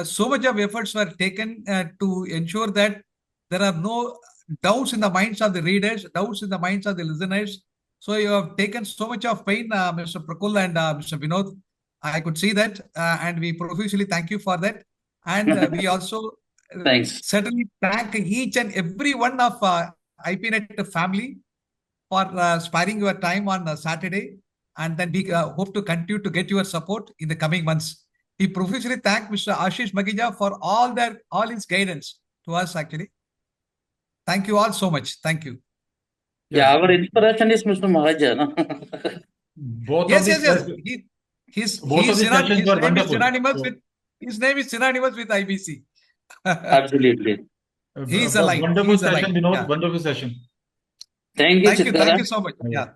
so much of efforts were taken to ensure that there are no doubts in the minds of the readers, doubts in the minds of the listeners. So you have taken so much of pain, Mr. Prakul and Mr. Vinod. I could see that, and we profusely thank you for that. And we also certainly thank each and every one of IPNet family for sparing your time on Saturday. And then we hope to continue to get your support in the coming months. We profusely thank Mr. Ashish Magija for all his guidance to us actually. Thank you all so much. Thank you. Yeah, our inspiration is Mr. Mahajan. Both Yes, of these yes, yes. sessions- both of these sessions were wonderful. His name is synonymous with IBC. Absolutely. He's a light. Wonderful He's a session, light. Vinod. Yeah. Wonderful session. Thank you, Thank you. Chidkara. Thank you so much. Yeah.